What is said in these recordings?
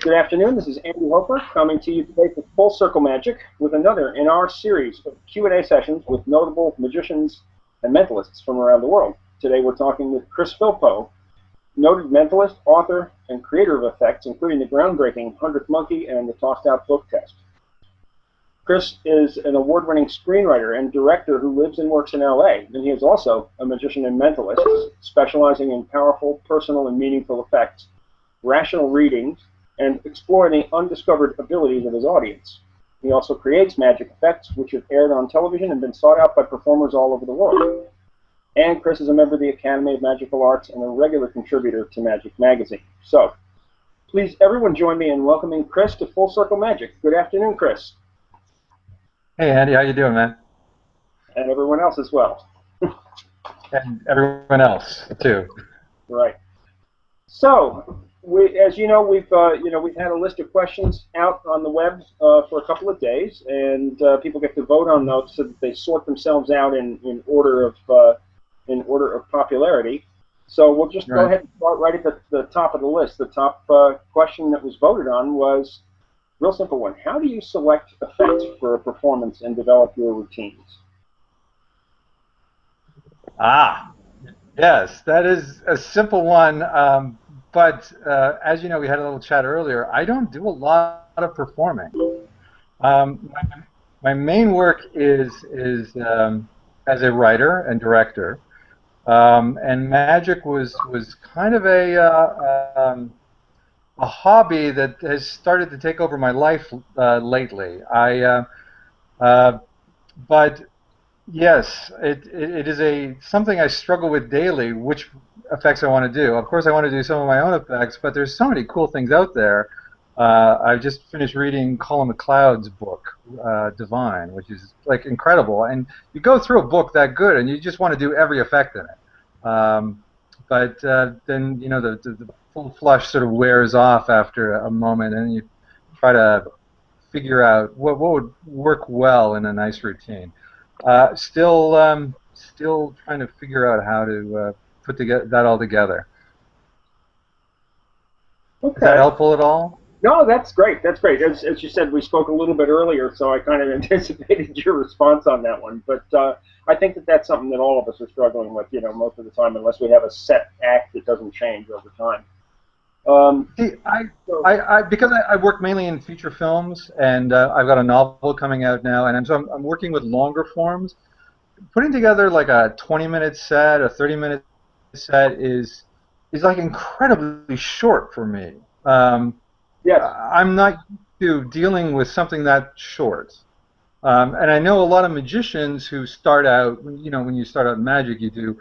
Good afternoon. This is Andy Hofer coming to you today for Full Circle Magic with another in our series of Q&A sessions with notable magicians and mentalists from around the world. Today we're talking with Chris Philpott, noted mentalist, author, and creator of effects, including the groundbreaking 100th Monkey and the Tossed Out Book Test. Chris is an award-winning screenwriter and director who lives and works in LA, and he is also a magician and mentalist, specializing in powerful, personal, and meaningful effects, rational readings, and exploring the undiscovered abilities of his audience. He also creates magic effects, which have aired on television and been sought out by performers all over the world. And Chris is a member of the Academy of Magical Arts and a regular contributor to Magic Magazine. So, please everyone join me in welcoming Chris to Full Circle Magic. Good afternoon, Chris. Hey, Andy, how you doing, man? And everyone else as well. And everyone else too. Right. So, as you know, we've had a list of questions out on the web for a couple of days, and people get to vote on those so that they sort themselves out in order of popularity. So we'll just go ahead and start right at the top of the list. The top question that was voted on was a real simple one: how do you select effects for a performance and develop your routines? Yes, that is a simple one. But as you know, we had a little chat earlier. I don't do a lot of performing. My main work is as a writer and director, and magic was kind of a hobby that has started to take over my life lately. But yes, it is something I struggle with daily, which effects I want to do. Of course, I want to do some of my own effects, but there's so many cool things out there. I just finished reading Colin McLeod's book, Divine, which is like incredible. And you go through a book that good, and you just want to do every effect in it. But then, you know, the full flush sort of wears off after a moment, and you try to figure out what would work well in a nice routine. Still trying to figure out how to put that all together. Okay. Is that helpful at all? No, that's great. That's great. As you said, we spoke a little bit earlier, so I kind of anticipated your response on that one. But I think that that's something that all of us are struggling with, you know, most of the time, unless we have a set act that doesn't change over time. See, because I work mainly in feature films, and I've got a novel coming out now, and so I'm working with longer forms. Putting together like a 20-minute set, a 30-minute set is like incredibly short for me. Yes. I'm not used to dealing with something that short. And I know a lot of magicians who start out, you know, when you start out in magic, you do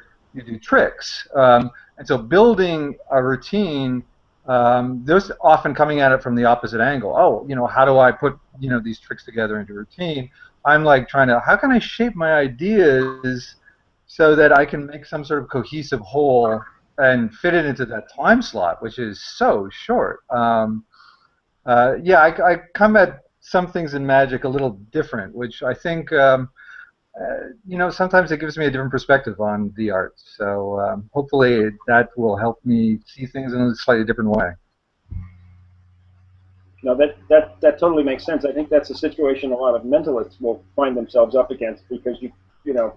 tricks. And so building a routine, they're often coming at it from the opposite angle. Oh, you know, how do I put, you know, these tricks together into routine? I'm like trying to, how can I shape my ideas so that I can make some sort of cohesive whole and fit it into that time slot, which is so short. Yeah, I come at some things in magic a little different, which I think, you know, sometimes it gives me a different perspective on the art. So hopefully that will help me see things in a slightly different way. No, that totally makes sense. I think that's a situation a lot of mentalists will find themselves up against, because you know,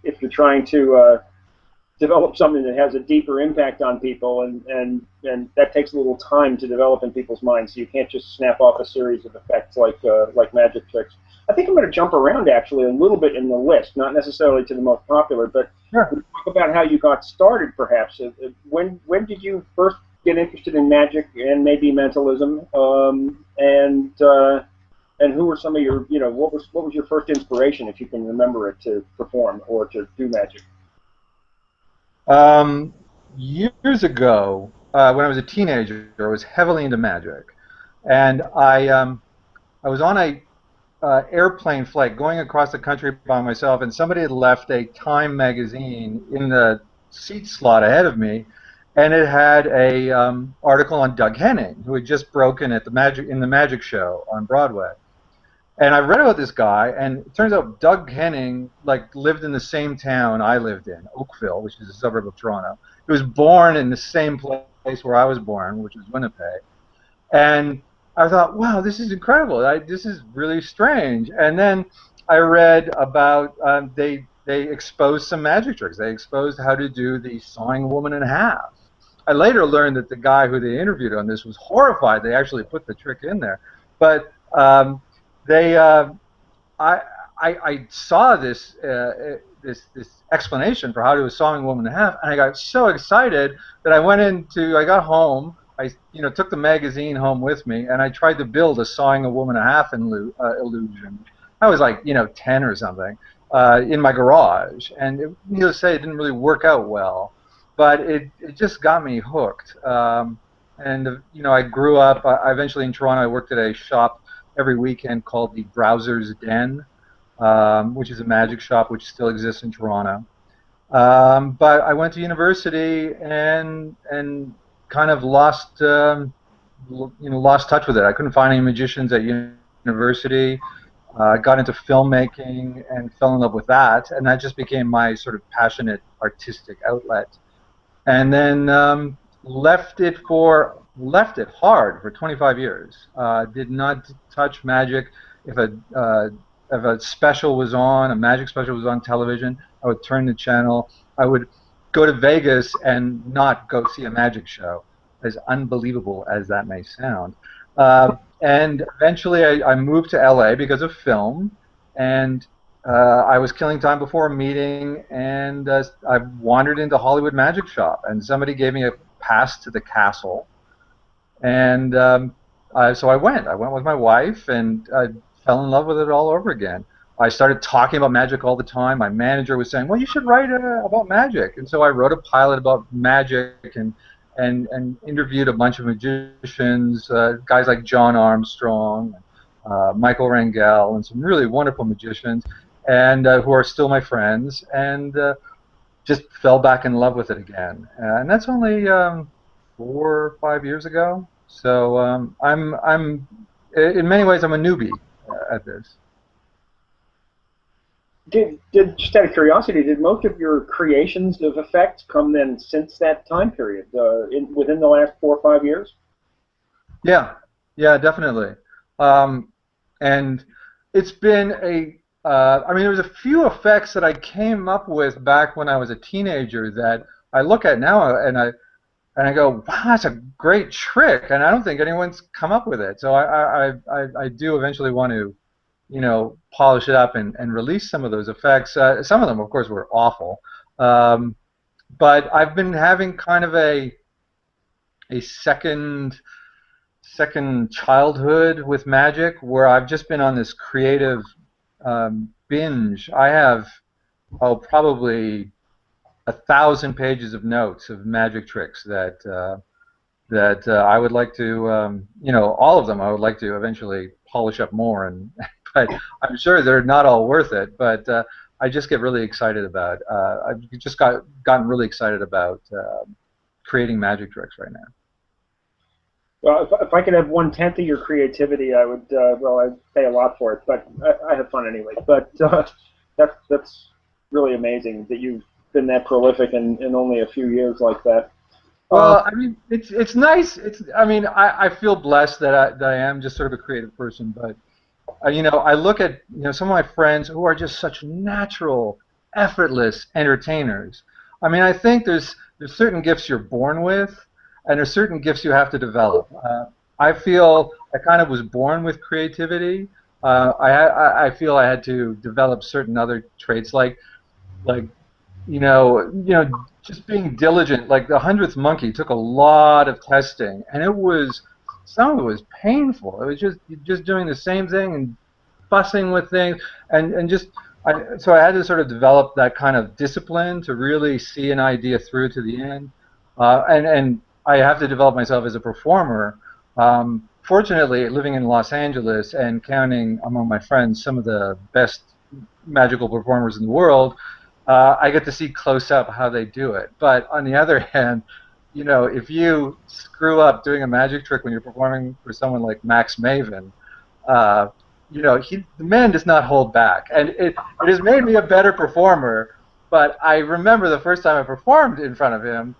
if you're trying to develop something that has a deeper impact on people, and that takes a little time to develop in people's minds. So you can't just snap off a series of effects like magic tricks. I think I'm going to jump around actually a little bit in the list, not necessarily to the most popular, but Sure. talk about how you got started, perhaps. When did you first get interested in magic and maybe mentalism, and who were some of your, you know, what was your first inspiration, if you can remember it, to perform or to do magic? Years ago, when I was a teenager, I was heavily into magic, and I was on a airplane flight going across the country by myself, and somebody had left a Time magazine in the seat slot ahead of me, and it had a article on Doug Henning, who had just broken at the magic show on Broadway. And I read about this guy, and it turns out Doug Henning lived in the same town I lived in, Oakville, which is a suburb of Toronto. He was born in the same place where I was born, which was Winnipeg. And I thought, wow, this is incredible. This is really strange. And then I read about they exposed some magic tricks. They exposed how to do the sawing a woman in half. I later learned that the guy who they interviewed on this was horrified. They actually put the trick in there, but they I, I saw this explanation for how to do a sawing a woman in half, and I got so excited that I got home. I took the magazine home with me, and I tried to build a sawing a woman in half illusion. I was like 10 or something in my garage, and needless to say, it didn't really work out well, but it just got me hooked. And I grew up. I eventually in Toronto, I worked at a shop every weekend called the Browser's Den, which is a magic shop which still exists in Toronto. But I went to university and kind of lost touch with it. I couldn't find any magicians at university. Got into filmmaking and fell in love with that, and that just became my sort of passionate artistic outlet. And then left it hard for 25 years. Did not touch magic. If a special was on, a magic special was on television, I would turn the channel. I would go to Vegas and not go see a magic show, as unbelievable as that may sound. And eventually I moved to LA because of film, and I was killing time before a meeting, and I wandered into Hollywood Magic Shop, and somebody gave me a pass to the castle, and so I went. I went with my wife, and I fell in love with it all over again. I started talking about magic all the time. My manager was saying, "Well, you should write about magic," and so I wrote a pilot about magic and interviewed a bunch of magicians, guys like John Armstrong, Michael Rangel, and some really wonderful magicians, and who are still my friends, and just fell back in love with it again. And that's only 4 or 5 years ago. So I'm in many ways I'm a newbie at this. Did just out of curiosity, did most of your creations of effects come then since that time period, within the last 4 or 5 years? Yeah, definitely. And it's been I mean, there was a few effects that I came up with back when I was a teenager that I look at now and I go, wow, that's a great trick, and I don't think anyone's come up with it. So I do eventually want to, polish it up and release some of those effects. Some of them, of course, were awful, but I've been having kind of a second childhood with magic, where I've just been on this creative binge. I have probably 1,000 pages of notes of magic tricks that I would like to, all of them I would like to eventually polish up more, but I'm sure they're not all worth it. But I just get really excited about. I've just gotten really excited about creating magic tricks right now. Well, if I could have 1/10 of your creativity, I would. Well, I'd pay a lot for it, but I have fun anyway. But that's really amazing that you've been that prolific in only a few years like that. Well, I mean, it's nice. I mean, I feel blessed that I am just sort of a creative person. But I look at some of my friends who are just such natural, effortless entertainers. I mean, I think there's certain gifts you're born with, and there's certain gifts you have to develop. I feel I kind of was born with creativity. I feel I had to develop certain other traits, like just being diligent. Like the 100th Monkey took a lot of testing, and some of it was painful. It was just doing the same thing and fussing with things, and so I had to sort of develop that kind of discipline to really see an idea through to the end, and I have to develop myself as a performer. Fortunately, living in Los Angeles and counting among my friends some of the best magical performers in the world, I get to see close up how they do it. But on the other hand, if you screw up doing a magic trick when you're performing for someone like Max Maven, the man does not hold back, and it has made me a better performer. But I remember the first time I performed in front of him,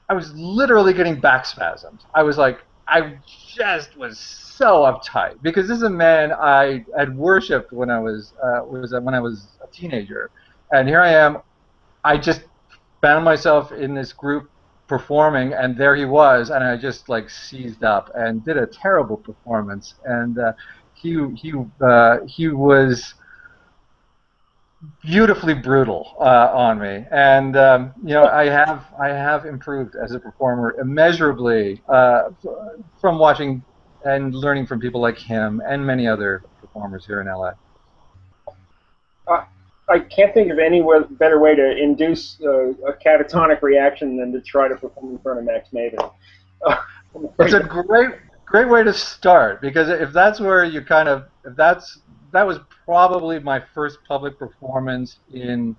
I was literally getting back spasms. I was like, I just was so uptight because this is a man I had worshipped when I was a teenager, and here I am. I just found myself in this group performing, and there he was, and I just like seized up and did a terrible performance. And he was beautifully brutal on me, and you know, I have improved as a performer immeasurably from watching and learning from people like him and many other performers here in LA. Uh, I can't think of any better way to induce a catatonic reaction than to try to perform in front of Max Maven. It's a great way to start, because if that's where you kind of if that's that was probably my first public performance in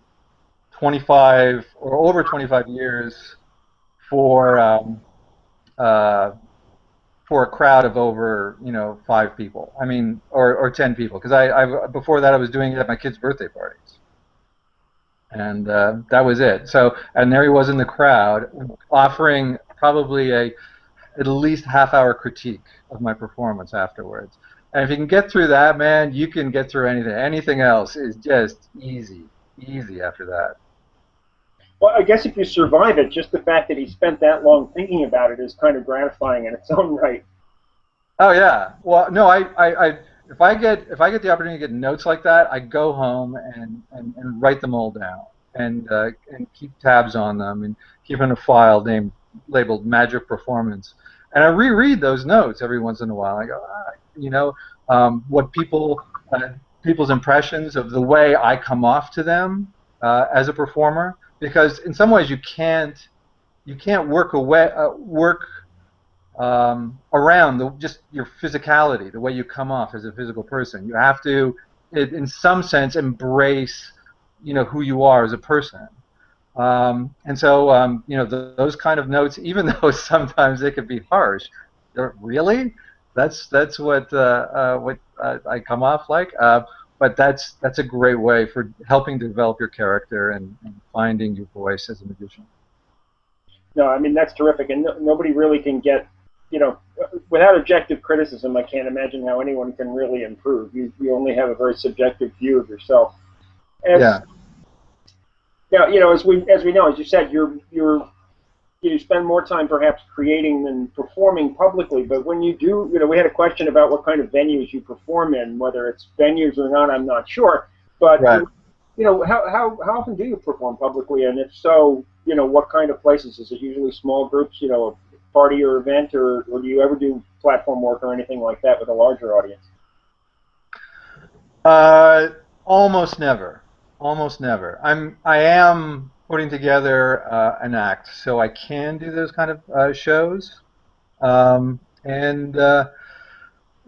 25 or over 25 years for uh, for a crowd of over, you know, 5 people. I mean, or 10 people, because I before that I was doing it at my kids' birthday parties, and that was it. So, and there he was in the crowd offering probably a at least half-hour critique of my performance afterwards. And if you can get through that, man, you can get through anything. Anything else is just easy after that. Well, I guess if you survive it, just the fact that he spent that long thinking about it is kind of gratifying in its own right. Oh yeah. Well, no, if I get the opportunity to get notes like that, I go home and write them all down and keep tabs on them and keep in a file labeled Magic Performance, and I reread those notes every once in a while. I go, you know, what people's impressions of the way I come off to them as a performer, because in some ways you can't work around just your physicality, the way you come off as a physical person. You have to, in some sense, embrace, you know, who you are as a person. And so, you know, those kind of notes, even though sometimes they could be harsh, really, that's what I come off like. But that's a great way for helping to develop your character and finding your voice as a magician. No, I mean, that's terrific, and nobody really can get, you know, without objective criticism, I can't imagine how anyone can really improve. You only have a very subjective view of yourself. Yeah. Now, you know, as we know, as you said, you spend more time perhaps creating than performing publicly. But when you do, you know, we had a question about what kind of venues you perform in, whether it's venues or not, I'm not sure. But Right. you know, how often do you perform publicly, and if so, you know, what kind of places? Is it usually small groups, you know, a party or event, or do you ever do platform work or anything like that with a larger audience? Uh, Almost never. Almost never. I am putting together an act, so I can do those kind of shows. And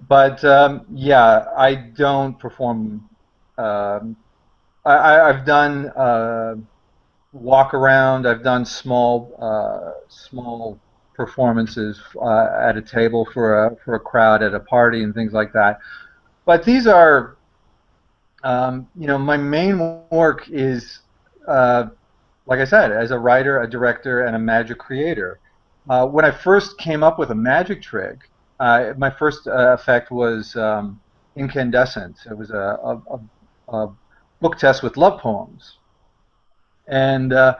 But yeah, I don't perform. Um, I've done walk around. I've done small performances at a table for a crowd at a party and things like that. But these are, you know, my main work is, uh, like I said, as a writer, a director, and a magic creator. When I first came up with a magic trick, my first effect was incandescent. It was a book test with love poems, and it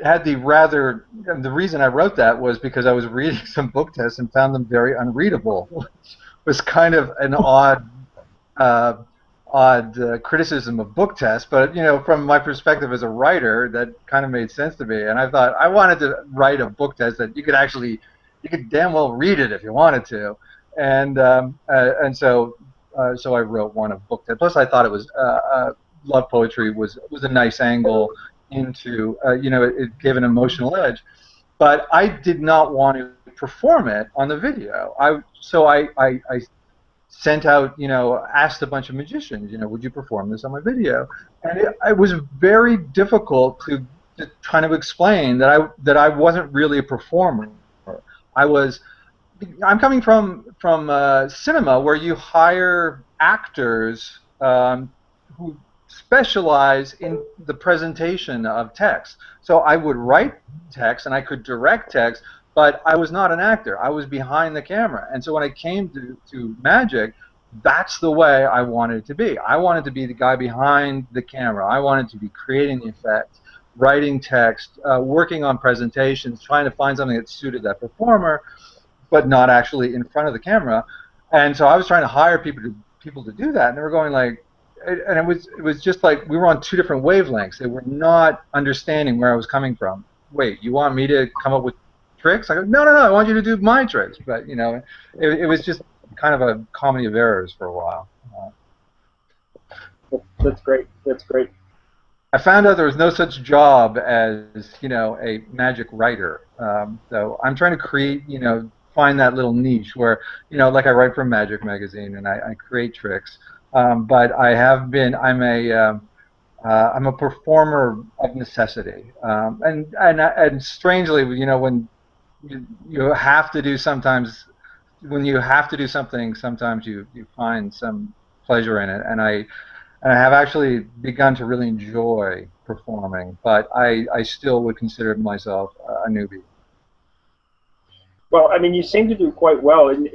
had the reason I wrote that was because I was reading some book tests and found them very unreadable, which was kind of an uh, odd criticism of book tests, but you know, from my perspective as a writer, that kind of made sense to me. And I thought I wanted to write a book test that you could damn well read it if you wanted to. And so I wrote one of book test. Plus, I thought it was love poetry was a nice angle into, you know, it gave an emotional edge. But I did not want to perform it on the video. I sent out, you know, asked a bunch of magicians, you know, would you perform this on my video? And it was very difficult to kind of explain that I wasn't really a performer. I was, I'm coming from cinema, where you hire actors who specialize in the presentation of text. So I would write text and I could direct text, but I was not an actor. I was behind the camera. And so when I came to magic, that's the way I wanted it to be. I wanted to be the guy behind the camera. I wanted to be creating the effects, writing text, working on presentations, trying to find something that suited that performer, but not actually in front of the camera. And so I was trying to hire people to do that, and they were going like, and it was just like we were on two different wavelengths. They were not understanding where I was coming from. Wait, you want me to come up with tricks? I go, no, I want you to do my tricks. But you know, it was just kind of a comedy of errors for a while. That's great. That's great. I found out there was no such job as, you know, a magic writer. So I'm trying to create, you know, find that little niche where, you know, like I write for Magic Magazine and I create tricks. But I have been, I'm a performer of necessity. And strangely, you know, when you have to do sometimes, when you have to do something, sometimes you find some pleasure in it. And I have actually begun to really enjoy performing, but I still would consider myself a newbie. Well, I mean, you seem to do quite well, and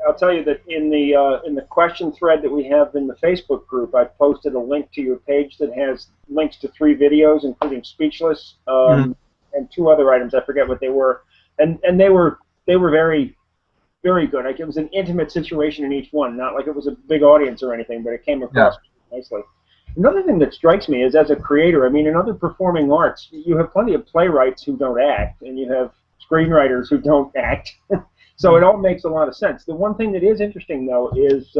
I'll tell you that in the question thread that we have in the Facebook group, I posted a link to your page that has links to 3 videos, including Speechless, and 2 other items. I forget what they were, and they were very, very good. Like, it was an intimate situation in each one, not like it was a big audience or anything, but it came across nicely. Another thing that strikes me is, as a creator, I mean, in other performing arts, you have plenty of playwrights who don't act, and you have screenwriters who don't act. So it all makes a lot of sense. The one thing that is interesting, though, is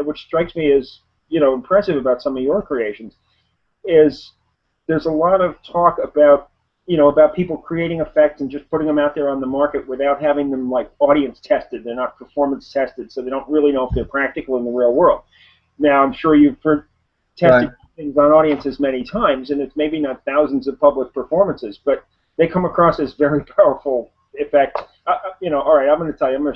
which strikes me as, you know, impressive about some of your creations, is there's a lot of talk about, you know, about people creating effects and just putting them out there on the market without having them like audience tested. They're not performance tested, so they don't really know if they're practical in the real world. Now, I'm sure you've tested things on audiences many times, and it's maybe not thousands of public performances, but they come across as very powerful effects. You know, all right, I'm going to tell you,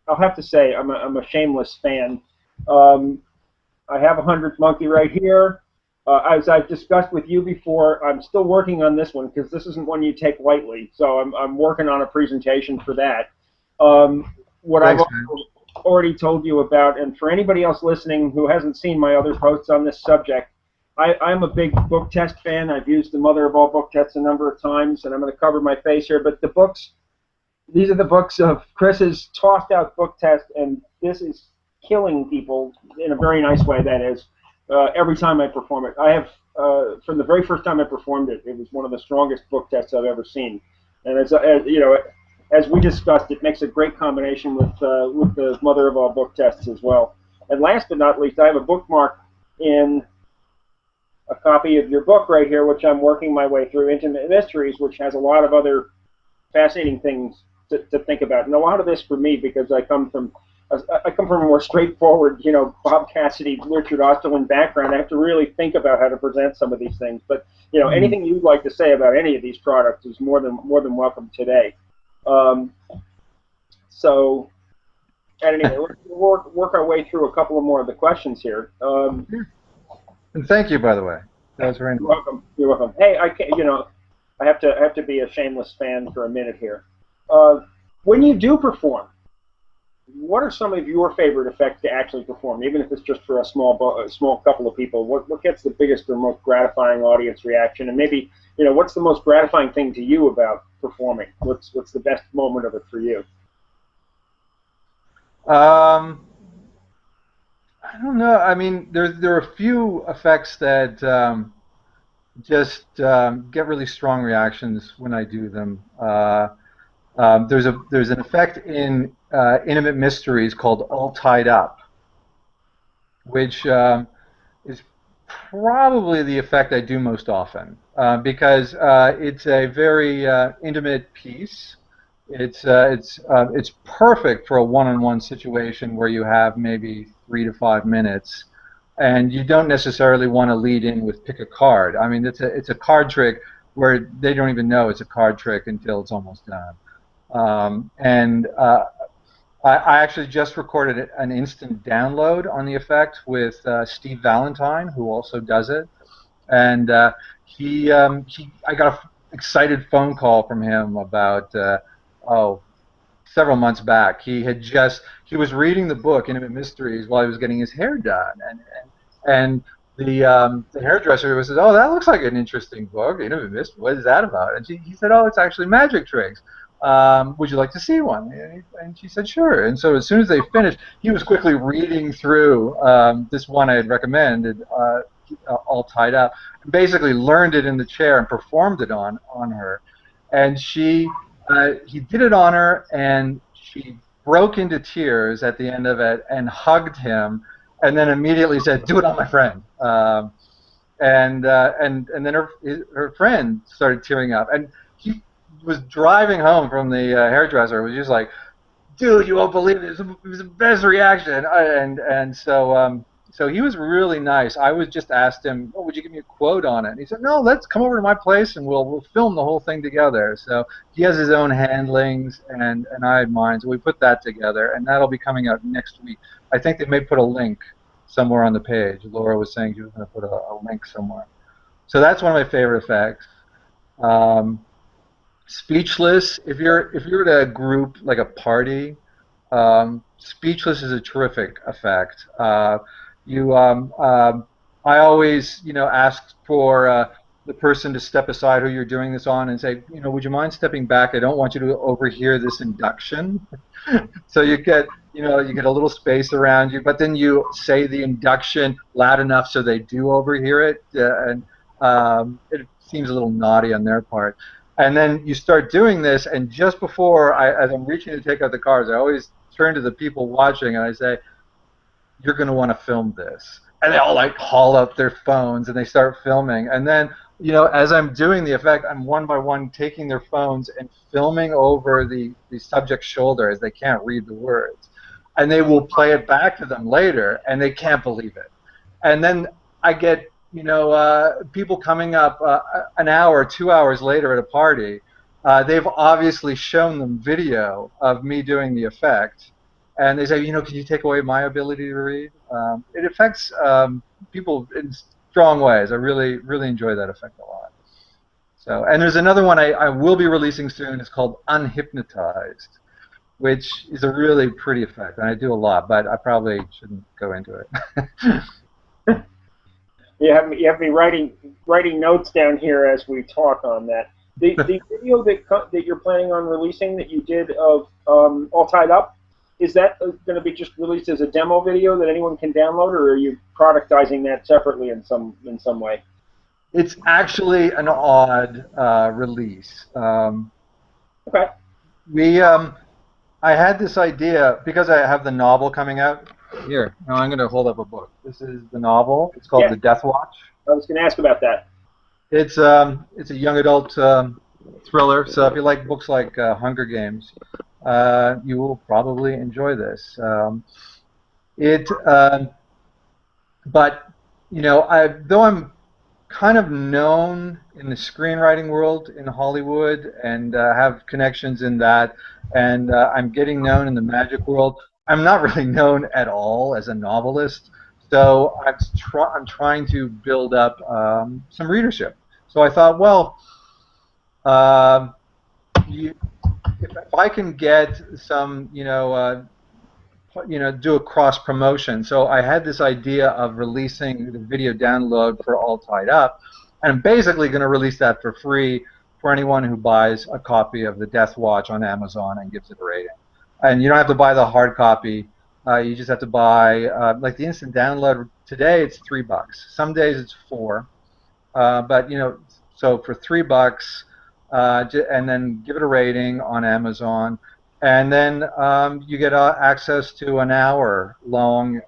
I'll have to say I'm a shameless fan. I have a 100th monkey right here. As I've discussed with you before, I'm still working on this one because this isn't one you take lightly. So I'm working on a presentation for that. What I've already told you about, and for anybody else listening who hasn't seen my other posts on this subject, I'm a big book test fan. I've used the mother of all book tests a number of times, and I'm going to cover my face here. But the books, these are the books of Chris's tossed out book test, and this is killing people in a very nice way, that is, every time I perform it. I have, from the very first time I performed it, it was one of the strongest book tests I've ever seen. And as you know, as we discussed, it makes a great combination with the mother of all book tests as well. And last but not least, I have a bookmark in a copy of your book right here, which I'm working my way through, Intimate Mysteries, which has a lot of other fascinating things to think about. And a lot of this for me, because I come from a more straightforward, you know, Bob Cassidy, Richard Osterlin background. I have to really think about how to present some of these things. But, you know, anything you'd like to say about any of these products is more than welcome today. So, at any rate, we'll work our way through a couple of more of the questions here. And thank you, by the way. That was very nice. You're welcome. You're welcome. Hey, you know, I have to be a shameless fan for a minute here. When you do perform, what are some of your favorite effects to actually perform, even if it's just for a small couple of people? What gets the biggest or most gratifying audience reaction? And maybe, you know, what's the most gratifying thing to you about performing? What's the best moment of it for you? I don't know. I mean, there are a few effects that just get really strong reactions when I do them. There's an effect in Intimate Mysteries called All Tied Up, which is probably the effect I do most often because it's a very intimate piece. It's perfect for a one-on-one situation where you have maybe 3 to 5 minutes, and you don't necessarily want to lead in with pick a card. I mean, it's a card trick where they don't even know it's a card trick until it's almost done. I actually just recorded an instant download on the effect with Steve Valentine, who also does it, and I got an excited phone call from him about oh, several months back. He was reading the book Intimate Mysteries while he was getting his hair done, and the hairdresser was said, "Oh, that looks like an interesting book. Intimate Mysteries. What is that about?" And he said, "Oh, it's actually magic tricks. Would you like to see one?" And she said, "Sure." And so as soon as they finished, he was quickly reading through this one I had recommended, All Tied Up, and basically learned it in the chair and performed it on her, and he did it on her, and she broke into tears at the end of it and hugged him, and then immediately said, "Do it on my friend." And then her friend started tearing up, and he was driving home from the hairdresser. Was just like, "Dude, you won't believe it. It was the best reaction." So he was really nice. I was just asked him, "Oh, would you give me a quote on it?" And he said, "No, let's come over to my place and we'll film the whole thing together." So he has his own handlings and I had mine. So we put that together, and that'll be coming out next week. I think they may put a link somewhere on the page. Laura was saying she was going to put a link somewhere. So that's one of my favorite effects. Um, Speechless. If you're at a group like a party, speechless is a terrific effect. You I always ask for the person to step aside who you're doing this on and say, would you mind stepping back? I don't want you to overhear this induction. So you get a little space around you, but then you say the induction loud enough so they do overhear it, and it seems a little naughty on their part. And then you start doing this, and just before as I'm reaching to take out the cards, I always turn to the people watching and I say, "You're going to want to film this." And they all like haul up their phones and they start filming. And then, as I'm doing the effect, I'm one by one taking their phones and filming over the subject's shoulder as they can't read the words. And they will play it back to them later, and they can't believe it. And then I get, people coming up an hour, 2 hours later at a party. They've obviously shown them video of me doing the effect. And they say, can you take away my ability to read? It affects people in strong ways. I really, really enjoy that effect a lot. So, and there's another one I will be releasing soon. It's called Unhypnotized, which is a really pretty effect. And I do a lot, but I probably shouldn't go into it. You have me writing notes down here as we talk on that. The video that you're planning on releasing that you did of All Tied Up, is that going to be just released as a demo video that anyone can download, or are you productizing that separately in some way? It's actually an odd release. Okay. I had this idea because I have the novel coming out. Here, now I'm going to hold up a book. This is the novel. It's called The Death Watch. I was going to ask about that. It's a young adult thriller. So if you like books like Hunger Games, you will probably enjoy this. But though I'm kind of known in the screenwriting world in Hollywood and have connections in that, and I'm getting known in the magic world, I'm not really known at all as a novelist. So I'm trying to build up some readership. So I thought, well, if I can get some, do a cross promotion. So I had this idea of releasing the video download for All Tied Up, and I'm basically going to release that for free for anyone who buys a copy of The Death Watch on Amazon and gives it a rating. And you don't have to buy the hard copy. You just have to buy, like the instant download. Today it's $3. Some days it's $4. But so for $3, and then give it a rating on Amazon, and then you get access to an hour-long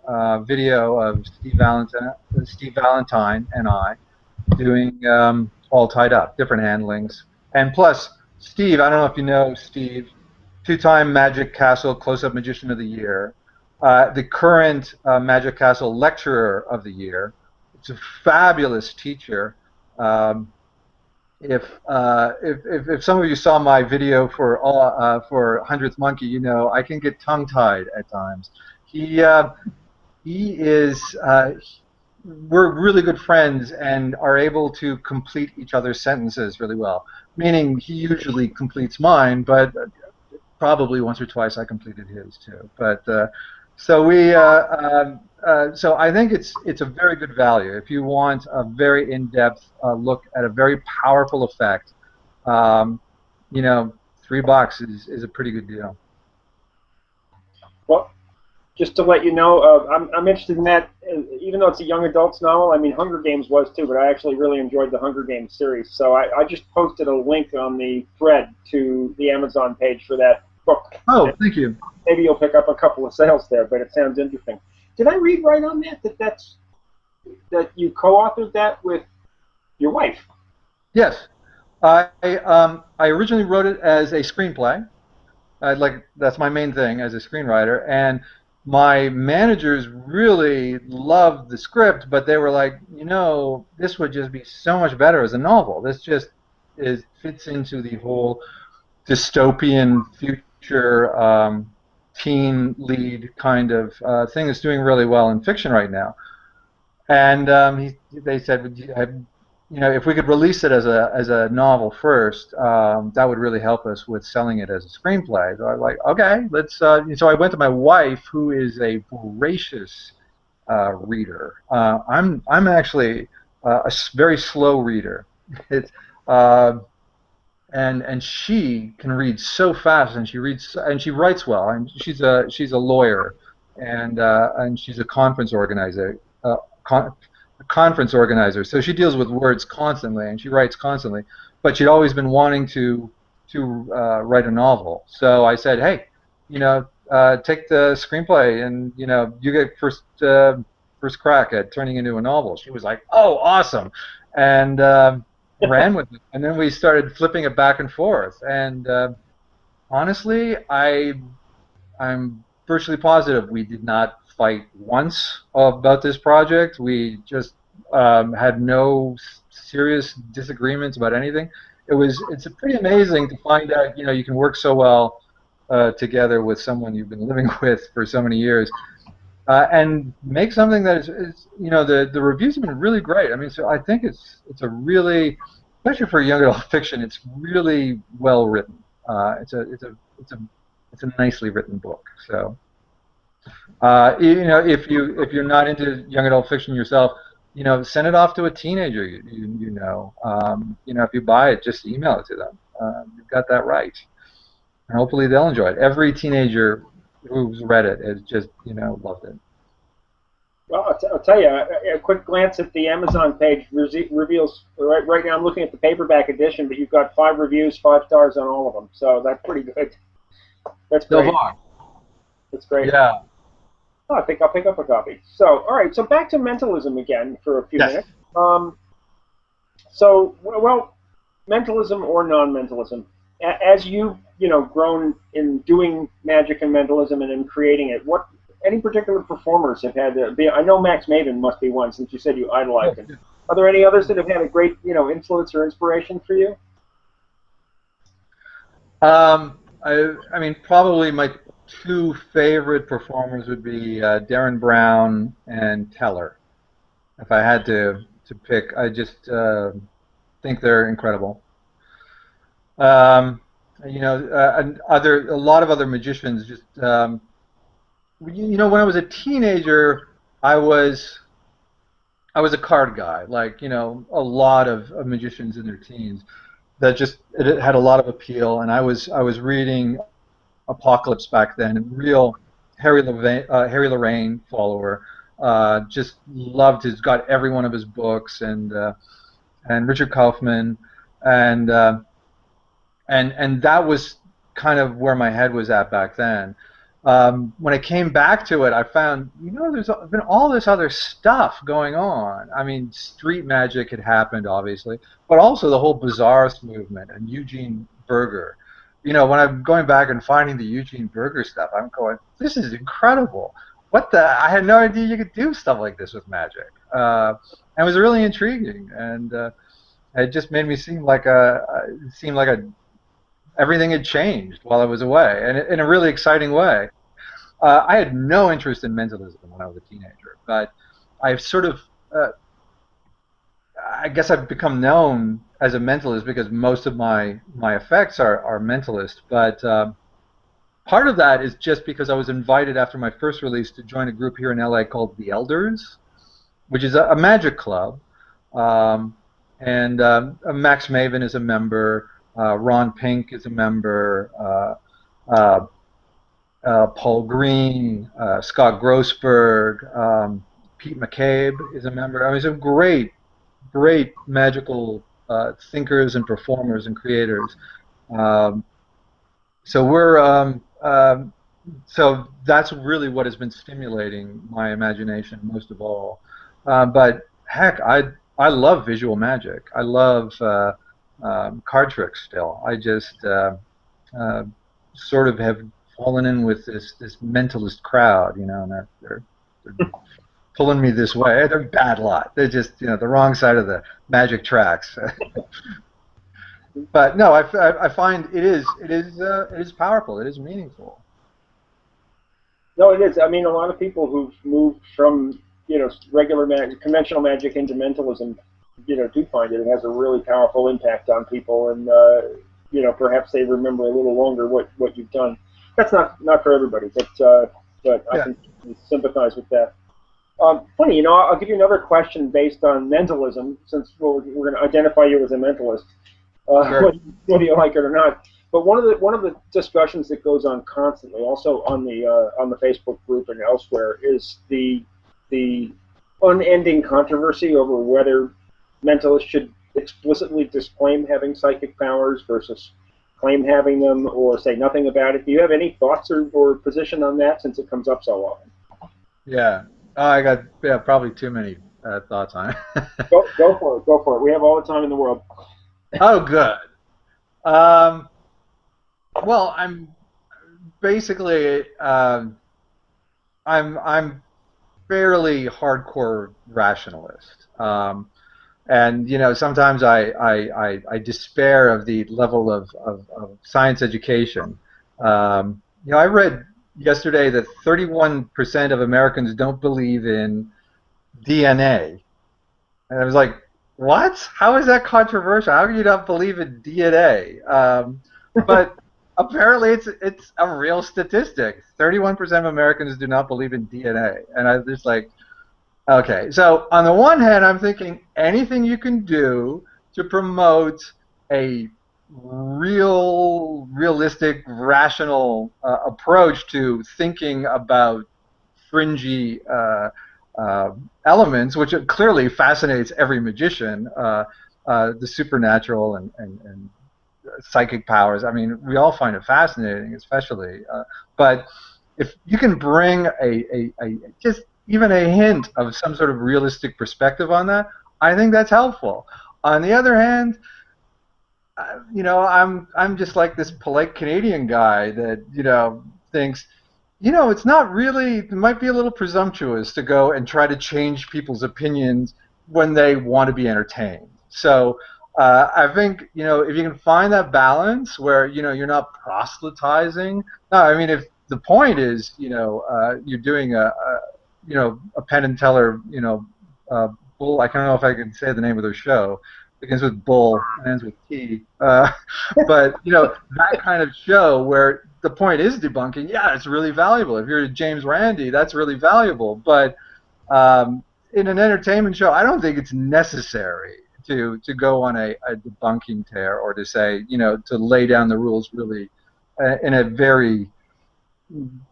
video of Steve Valentine and I doing All Tied Up, different handlings, and plus Steve. I don't know if you know Steve, two-time Magic Castle Close-Up Magician of the Year, the current Magic Castle Lecturer of the Year. It's a fabulous teacher. If some of you saw my video for 100th Monkey, I can get tongue-tied at times. We're really good friends and are able to complete each other's sentences really well. Meaning he usually completes mine, but probably once or twice I completed his too. But so we so I think it's a very good value if you want a very in-depth look at a very powerful effect. Um, you know, $3 is a pretty good deal. Well, just to let you know, I'm interested in that. Even though it's a young adults novel, I mean, Hunger Games was too, but I actually really enjoyed the Hunger Games series. So I just posted a link on the thread to the Amazon page for that book. Oh, thank you. Maybe you'll pick up a couple of sales there, but it sounds interesting. Did I read right on that you co-authored that with your wife? Yes, I originally wrote it as a screenplay. That's my main thing as a screenwriter, and my managers really loved the script, but they were like, this would just be so much better as a novel. This just fits into the whole dystopian future teen lead kind of thing that's doing really well in fiction right now. And they said, if we could release it as a novel first, that would really help us with selling it as a screenplay. So I was like, okay, let's. So I went to my wife, who is a voracious reader. I'm actually very slow reader. It's and she can read so fast, and she writes well, and she's a lawyer, and she's a conference organizer. Conference organizer, so she deals with words constantly, and she writes constantly. But she'd always been wanting to write a novel. So I said, hey, take the screenplay, and you get first crack at turning into a novel. She was like, oh, awesome, and ran with it. And then we started flipping it back and forth. And honestly, I'm virtually positive we did not fight once about this project. We just had no serious disagreements about anything. It's pretty amazing to find out you can work so well together with someone you've been living with for so many years and make something that is the reviews have been really great. I mean, so I think it's a really, especially for young adult fiction, it's really well written. It's a nicely written book. So. If you're not into young adult fiction yourself, send it off to a teenager. If you buy it, just email it to them. You've got that right, and hopefully they'll enjoy it. Every teenager who's read it has just loved it. Well, I'll tell you, a quick glance at the Amazon page reveals. Right now, I'm looking at the paperback edition, but you've got 5 reviews, 5 stars on all of them. So that's pretty good. That's great. So far. That's great. Yeah. Oh, I think I'll pick up a copy. So, all right. So back to mentalism again for a few minutes. Mentalism or non-mentalism. As you've grown in doing magic and mentalism and in creating it, any particular performers have had to be? I know Max Maven must be one, since you said you idolized him. Are there any others that have had a great influence or inspiration for you? I mean, probably my 2 favorite performers would be Darren Brown and Teller. If I had to pick, I just think they're incredible. A lot of other magicians just. When I was a teenager, I was a card guy. Like a lot of magicians in their teens. That just it had a lot of appeal, and I was reading Apocalypse back then, and real Harry Lorraine follower. Just got every one of his books, and Richard Kaufman, and that was kind of where my head was at back then. When I came back to it, I found there's been all this other stuff going on. I mean, street magic had happened, obviously, but also the whole Bizarrist movement and Eugene Berger. When I'm going back and finding the Eugene Berger stuff, I'm going, this is incredible. I had no idea you could do stuff like this with magic. And it was really intriguing, and it just made me seem like everything had changed while I was away, and in a really exciting way. I had no interest in mentalism when I was a teenager, but I've sort of, I guess I've become known as a mentalist because most of my effects are mentalist. But part of that is just because I was invited after my first release to join a group here in LA called The Elders, which is a magic club. Um, and Max Maven is a member. Ron Pink is a member. Uh, Paul Green, Scott Grossberg, Pete McCabe is a member. I mean, some great magical thinkers and performers and creators. Um, so we're so that's really what has been stimulating my imagination most of all. But heck, I love visual magic. I love card tricks still. I just uh, sort of have fallen in with this mentalist crowd, and they're pulling me this way. They're a bad lot. They're just the wrong side of the magic tracks. But no, I find it is powerful. It is meaningful. No, it is. I mean, a lot of people who've moved from regular magic, conventional magic into mentalism, do find it has a really powerful impact on people, and perhaps they remember a little longer what you've done. That's not for everybody, but I can sympathize with that. Funny, I'll give you another question based on mentalism, since we're going to identify you as a mentalist, Sure. whether you like it or not. But one of the discussions that goes on constantly, also on the Facebook group and elsewhere, is the unending controversy over whether mentalists should explicitly disclaim having psychic powers versus claim having them, or say nothing about it. Do you have any thoughts or position on that, since it comes up so often? Yeah. Oh, I got probably too many thoughts on it. Go for it. Go for it. We have all the time in the world. Oh, good. Um, well, I'm basically I'm fairly hardcore rationalist, and sometimes I despair of the level of science education. I read yesterday that 31% of Americans don't believe in DNA, and I was like, what? How is that controversial? How can you not believe in DNA? But apparently it's a real statistic. 31% of Americans do not believe in DNA. And I was just like, okay. So on the one hand, I'm thinking anything you can do to promote a realistic, rational approach to thinking about fringy elements, which clearly fascinates every magician, the supernatural and psychic powers. I mean, we all find it fascinating, especially. But if you can bring a just even a hint of some sort of realistic perspective on that, I think that's helpful. On the other hand, I'm just like this polite Canadian guy that thinks, it's not really, it might be a little presumptuous to go and try to change people's opinions when they want to be entertained. So I think, if you can find that balance where, you're not proselytizing. No, I mean, if the point is, you're doing a Penn and Teller, Bull, I don't know if I can say the name of their show. It begins with Bull and ends with T. But, that kind of show where the point is debunking, yeah, it's really valuable. If you're James Randi, that's really valuable. But in an entertainment show, I don't think it's necessary to go on a debunking tear, or to say, to lay down the rules really in a very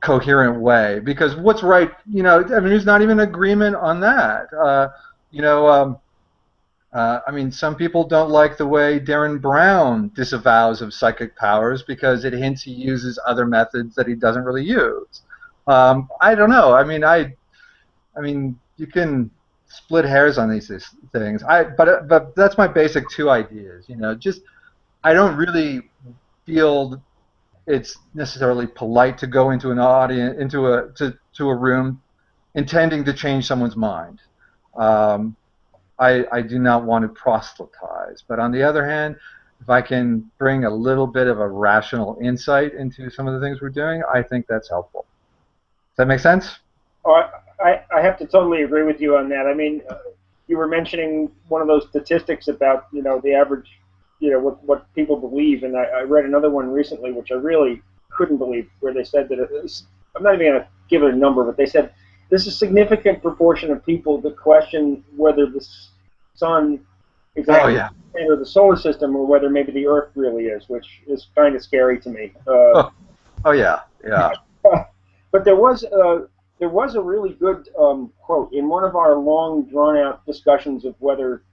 coherent way. Because what's right, I mean, there's not even agreement on that. I mean, some people don't like the way Darren Brown disavows of psychic powers because it hints he uses other methods that he doesn't really use. I don't know. I mean, you can split hairs on these things. But that's my basic two ideas. Just I don't really feel it's necessarily polite to go into an audience, to a room, intending to change someone's mind. I do not want to proselytize. But on the other hand, if I can bring a little bit of a rational insight into some of the things we're doing, I think that's helpful. Does that make sense? Oh, I have to totally agree with you on that. I mean, you were mentioning one of those statistics about, the average, what people believe, and I read another one recently which I really couldn't believe, where they said that I'm not even going to give it a number, but they said there's a significant proportion of people that question whether the sun is actually the center of the solar system or whether maybe the Earth really is, which is kind of scary to me. Yeah. But there was a really good quote in one of our long, drawn-out discussions of whether,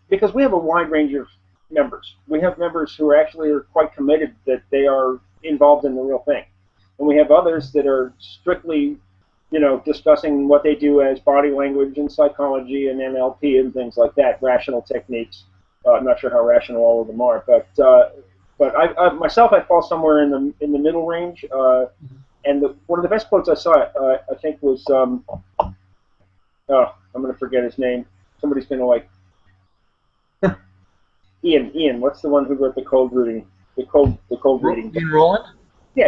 because we have a wide range of members. We have members who are quite committed that they are involved in the real thing. And we have others that are strictly, discussing what they do as body language and psychology and NLP and things like that, rational techniques. I'm not sure how rational all of them are, but I myself, I fall somewhere in the middle range. And one of the best quotes I saw, I think, was, I'm going to forget his name. Somebody's going to Ian. What's the one who wrote the cold reading? The cold reading. Ian Rowland? Yeah.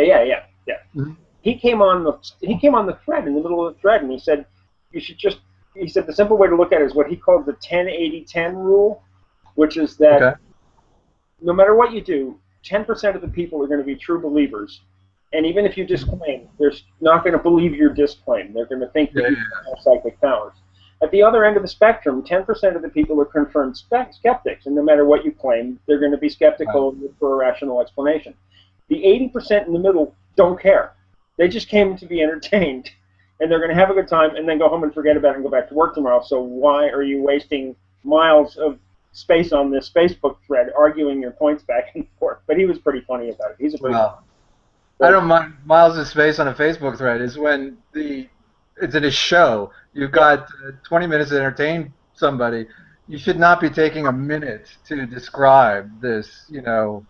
Mm-hmm. He came on the thread, in the middle of the thread, and he said, he said the simple way to look at it is what he called the 10-80-10 rule, which is that no matter what you do, 10% of the people are going to be true believers. And even if you disclaim, they're not going to believe your disclaim. They're going to think that you have psychic powers. At the other end of the spectrum, 10% of the people are confirmed skeptics, and no matter what you claim, they're going to be skeptical and look for a rational explanation. The 80% in the middle don't care. They just came to be entertained, and they're going to have a good time and then go home and forget about it and go back to work tomorrow. So why are you wasting miles of space on this Facebook thread arguing your points back and forth? But he was pretty funny about it. He's a pretty I don't mind miles of space on a Facebook thread is when it's in a show. You've got 20 minutes to entertain somebody. You should not be taking a minute to describe this, the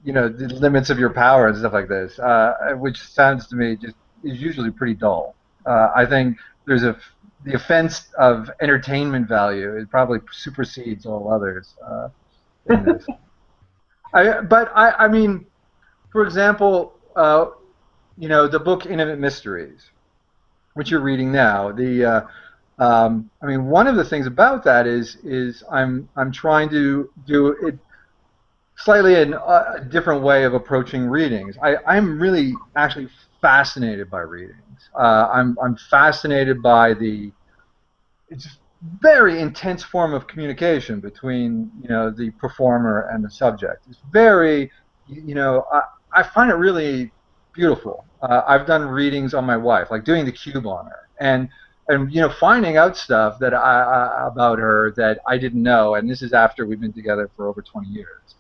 limits of your power and stuff like this, which sounds to me is usually pretty dull. I think the offense of entertainment value, it probably supersedes all others in this. I mean, for example, the book Intimate Mysteries, which you're reading now. I mean, one of the things about that is I'm trying to do it slightly in a different way of approaching readings. I'm really actually fascinated by readings. I'm fascinated by it's very intense form of communication between the performer and the subject. It's very I find it really beautiful. I've done readings on my wife, like doing the cube on her, and finding out stuff that about her that I didn't know, and this is after we've been together for over 20 years,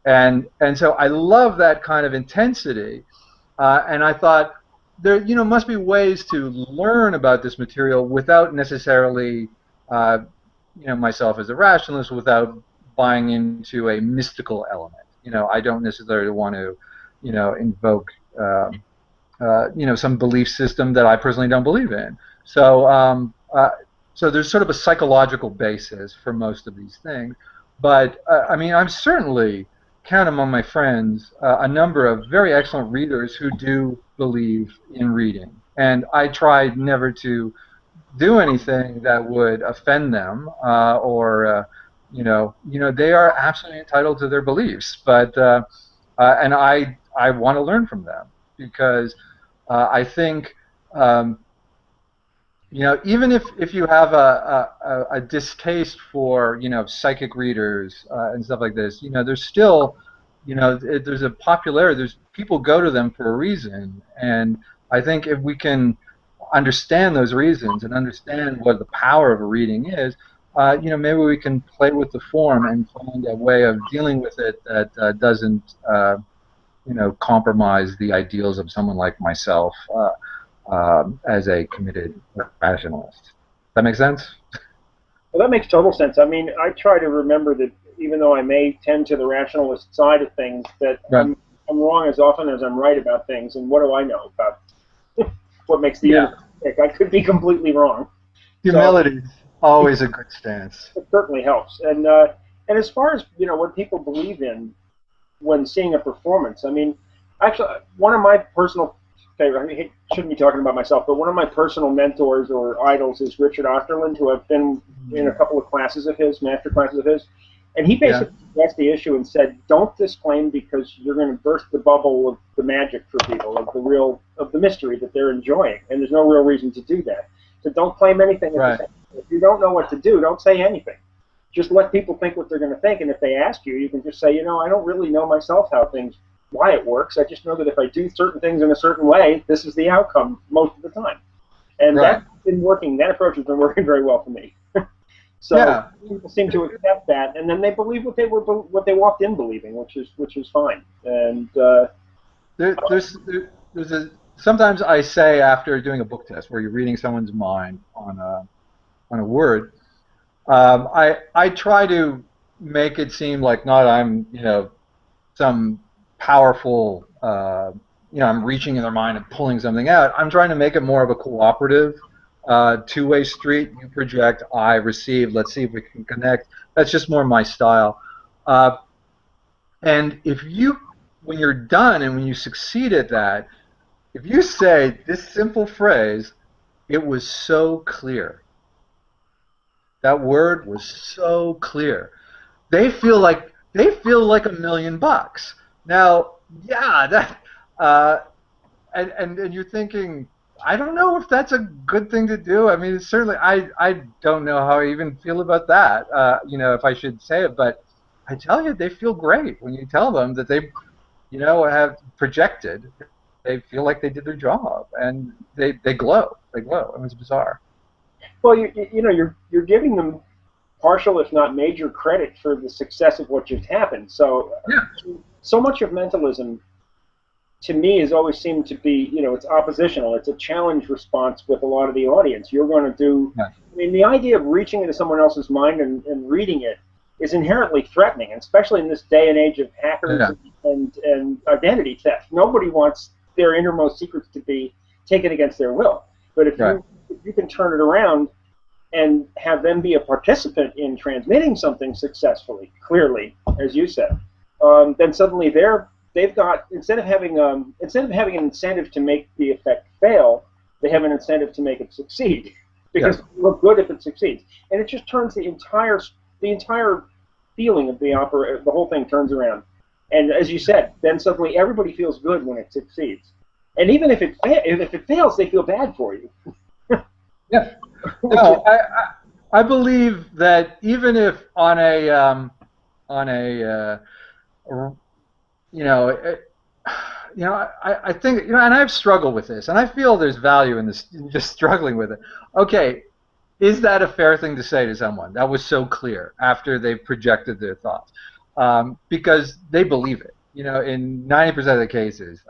and so I love that kind of intensity, and I thought there must be ways to learn about this material without necessarily myself as a rationalist, without buying into a mystical element. I don't necessarily want to invoke some belief system that I personally don't believe in. So so there's sort of a psychological basis for most of these things. But I mean, I'm certainly count among my friends a number of very excellent readers who do believe in reading, and I try never to do anything that would offend them or they are absolutely entitled to their beliefs, but and I want to learn from them because I think even if you have a distaste for psychic readers and stuff like this, there's still there's a popularity. There's people go to them for a reason, and I think if we can understand those reasons and understand what the power of a reading is, maybe we can play with the form and find a way of dealing with it that doesn't, compromise the ideals of someone like myself as a committed rationalist. That make sense? Well, that makes total sense. I mean, I try to remember that even though I may tend to the rationalist side of things, that I'm wrong as often as I'm right about things. And what do I know about what makes the universe tick? I could be completely wrong. Humility is always a good stance. It certainly helps. And as far as what people believe in when seeing a performance, I mean, actually, one of my personal favorite, I shouldn't be talking about myself, but one of my personal mentors or idols is Richard Osterland, who I've been in a couple of classes of his, master classes of his, and he basically addressed the issue and said, don't disclaim because you're going to burst the bubble of the magic for people, of the mystery that they're enjoying, and there's no real reason to do that. So don't claim anything. Right. If you don't know what to do, don't say anything. Just let people think what they're going to think, and if they ask you, you can just say, I don't really know myself why it works. I just know that if I do certain things in a certain way, this is the outcome most of the time. And Right. that's been working. That approach has been working very well for me. So Yeah. people seem to accept that, and then they believe what they walked in believing, which is fine. And There's sometimes I say after doing a book test where you're reading someone's mind on a word, I try to make it seem like not I'm some powerful I'm reaching in their mind and pulling something out. I'm trying to make it more of a cooperative, two-way street. You project, I receive. Let's see if we can connect. That's just more my style. And when you're done and when you succeed at that, if you say this simple phrase, it was so clear. That word was so clear. They feel like $1 million. Now, yeah, and you're thinking, I don't know if that's a good thing to do. I mean, certainly, I don't know how I even feel about that. If I should say it, but I tell you, they feel great when you tell them that they, have projected. They feel like they did their job, and they glow. They glow. It was bizarre. well, you're giving them partial, if not major, credit for the success of what just happened. So, Yeah. so much of mentalism, to me, has always seemed to be, it's oppositional. It's a challenge response with a lot of the audience. You're going to do. Yeah. I mean, the idea of reaching into someone else's mind and reading it is inherently threatening, and especially in this day and age of hackers and identity theft. Nobody wants their innermost secrets to be taken against their will. But if you can turn it around and have them be a participant in transmitting something successfully, clearly, as you said, then suddenly they've got instead of having an incentive to make the effect fail, they have an incentive to make it succeed because it will look good if it succeeds, and it just turns the entire feeling of the opera, the whole thing turns around. And as you said, then suddenly everybody feels good when it succeeds, and even if it fails, they feel bad for you. Yeah. No, I believe that even if on a I think and I've struggled with this, and I feel there's value in this, in just struggling with it. Okay, is that a fair thing to say to someone that was so clear after they've projected their thoughts? Because they believe it. In 90% of the cases,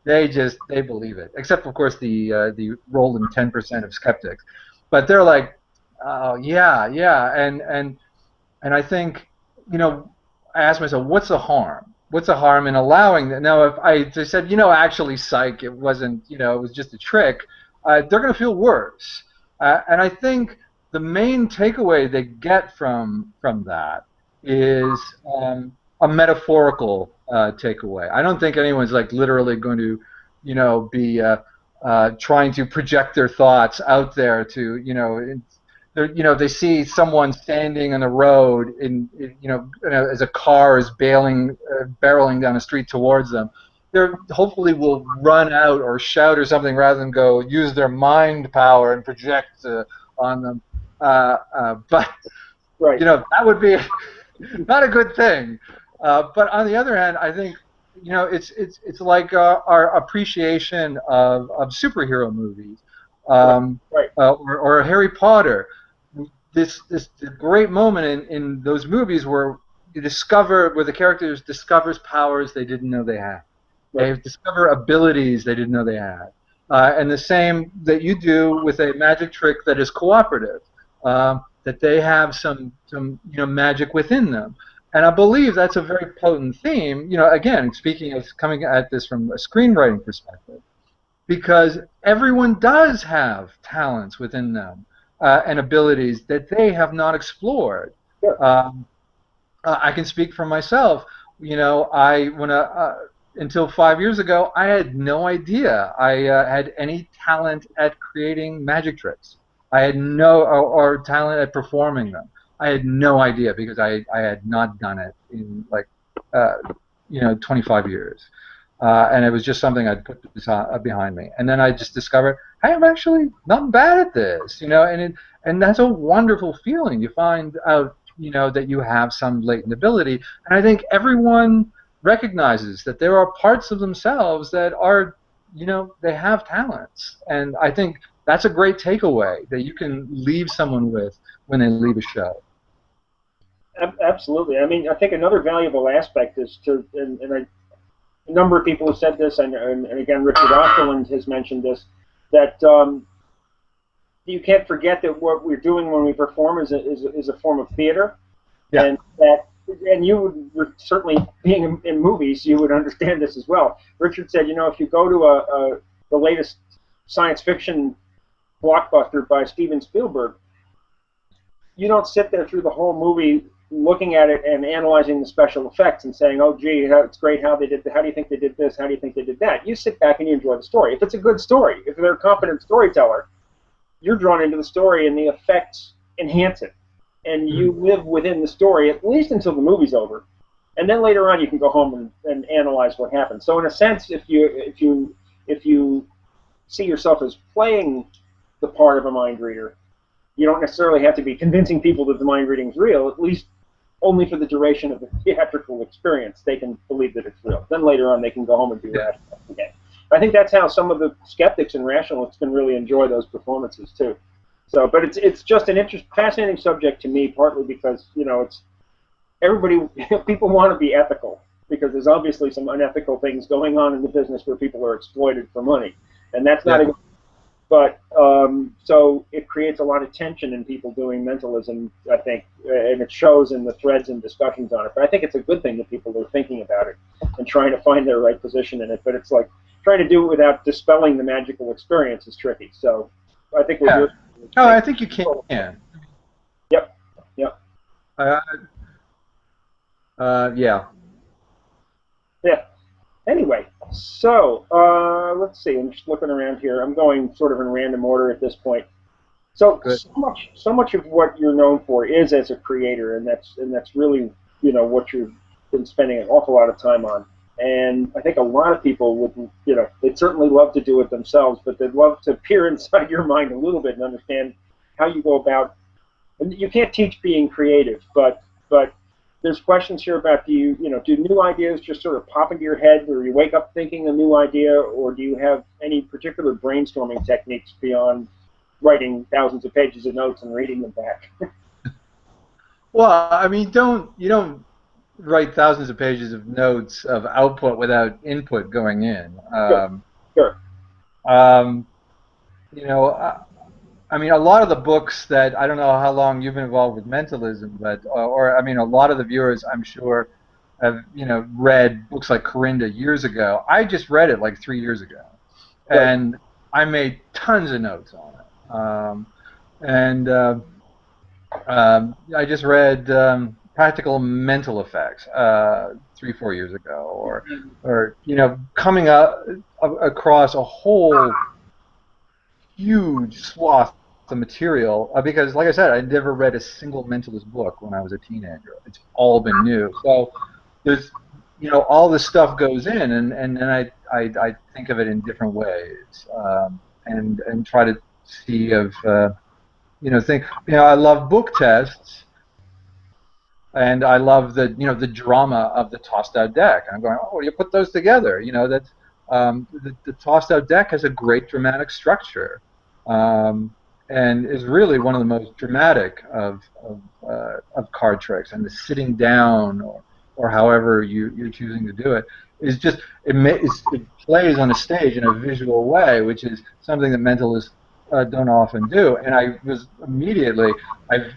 they believe it. Except, of course, the rolling 10% of skeptics. But they're like, oh yeah, and I think, I ask myself, what's the harm? What's the harm in allowing that? Now, if I just said, actually, psych, it wasn't, it was just a trick, they're going to feel worse. And I think the main takeaway they get from that is a metaphorical takeaway. I don't think anyone's like literally going to, be trying to project their thoughts out there to, they see someone standing on the road as a car is barreling down the street towards them. They hopefully will run out or shout or something rather than go use their mind power and project on them. But that would be not a good thing. But on the other hand, I think it's like our appreciation of superhero movies or Harry Potter. This great moment in those movies where the characters discovers powers they didn't know they had. They discover abilities they didn't know they had. And the same that you do with a magic trick that is cooperative, that they have some magic within them. And I believe that's a very potent theme, again, speaking of coming at this from a screenwriting perspective, because everyone does have talents within them and abilities that they have not explored. I can speak for myself. Until 5 years ago, I had no idea I had any talent at creating magic tricks. I had no or talent at performing them. I had no idea because I had not done it in like 25 years. And it was just something I'd put behind me. And then I just discovered, hey, I'm actually not bad at this, and that's a wonderful feeling. You find out, that you have some latent ability. And I think everyone recognizes that there are parts of themselves that are, they have talents. And I think that's a great takeaway that you can leave someone with when they leave a show. Absolutely. I mean, I think another valuable aspect is a number of people have said this, and again, Richard Osterland has mentioned this, that you can't forget that what we're doing when we perform is a form of theater, yeah. and you would certainly, being in movies, you would understand this as well. Richard said, if you go to the latest science fiction blockbuster by Steven Spielberg, you don't sit there through the whole movie looking at it and analyzing the special effects and saying, oh, gee, it's great how they did that. How do you think they did this? How do you think they did that? You sit back and you enjoy the story. If it's a good story, if they're a competent storyteller, you're drawn into the story and the effects enhance it. And you live within the story at least until the movie's over. And then later on you can go home and analyze what happened. So in a sense, if you see yourself as playing the part of a mind reader, you don't necessarily have to be convincing people that the mind reading is real, at least only for the duration of the theatrical experience. They can believe that it's real. Then later on they can go home and do that again. I think that's how some of the skeptics and rationalists can really enjoy those performances too. So, but it's just an fascinating subject to me, partly because it's everybody. People want to be ethical because there's obviously some unethical things going on in the business where people are exploited for money, and that's not a good. But so it creates a lot of tension in people doing mentalism, I think, and it shows in the threads and discussions on it. But I think it's a good thing that people are thinking about it and trying to find their right position in it. But it's like trying to do it without dispelling the magical experience is tricky. So I think we're Oh, I think you can. Yep. Yep. Yeah. Yeah. Anyway, so let's see. I'm just looking around here. I'm going sort of in random order at this point. So so much of what you're known for is as a creator, and that's really what you've been spending an awful lot of time on. And I think a lot of people would, they'd certainly love to do it themselves, but they'd love to peer inside your mind a little bit and understand how you go about. And you can't teach being creative, but there's questions here about do new ideas just sort of pop into your head, or you wake up thinking a new idea, or do you have any particular brainstorming techniques beyond writing thousands of pages of notes and reading them back? Well, I mean, you don't write thousands of pages of notes of output without input going in. Sure. I mean, a lot of the books that, I don't know how long you've been involved with mentalism, but I mean, a lot of the viewers, I'm sure, have read books like Corinda years ago. I just read it like 3 years ago, and I made tons of notes on it. I just read Practical Mental Effects 3-4 years ago, or coming up across a whole huge swath of material, because like I said, I never read a single mentalist book when I was a teenager. It's all been new. So there's all this stuff goes in, and then I think of it in different ways, and try to see I love book tests, and I love the drama of the tossed out deck. And I'm going, oh, you put those together. The tossed out deck has a great dramatic structure, and is really one of the most dramatic of card tricks. And the sitting down, or however you're choosing to do it, is just it plays on a stage in a visual way, which is something that mentalists don't often do. And I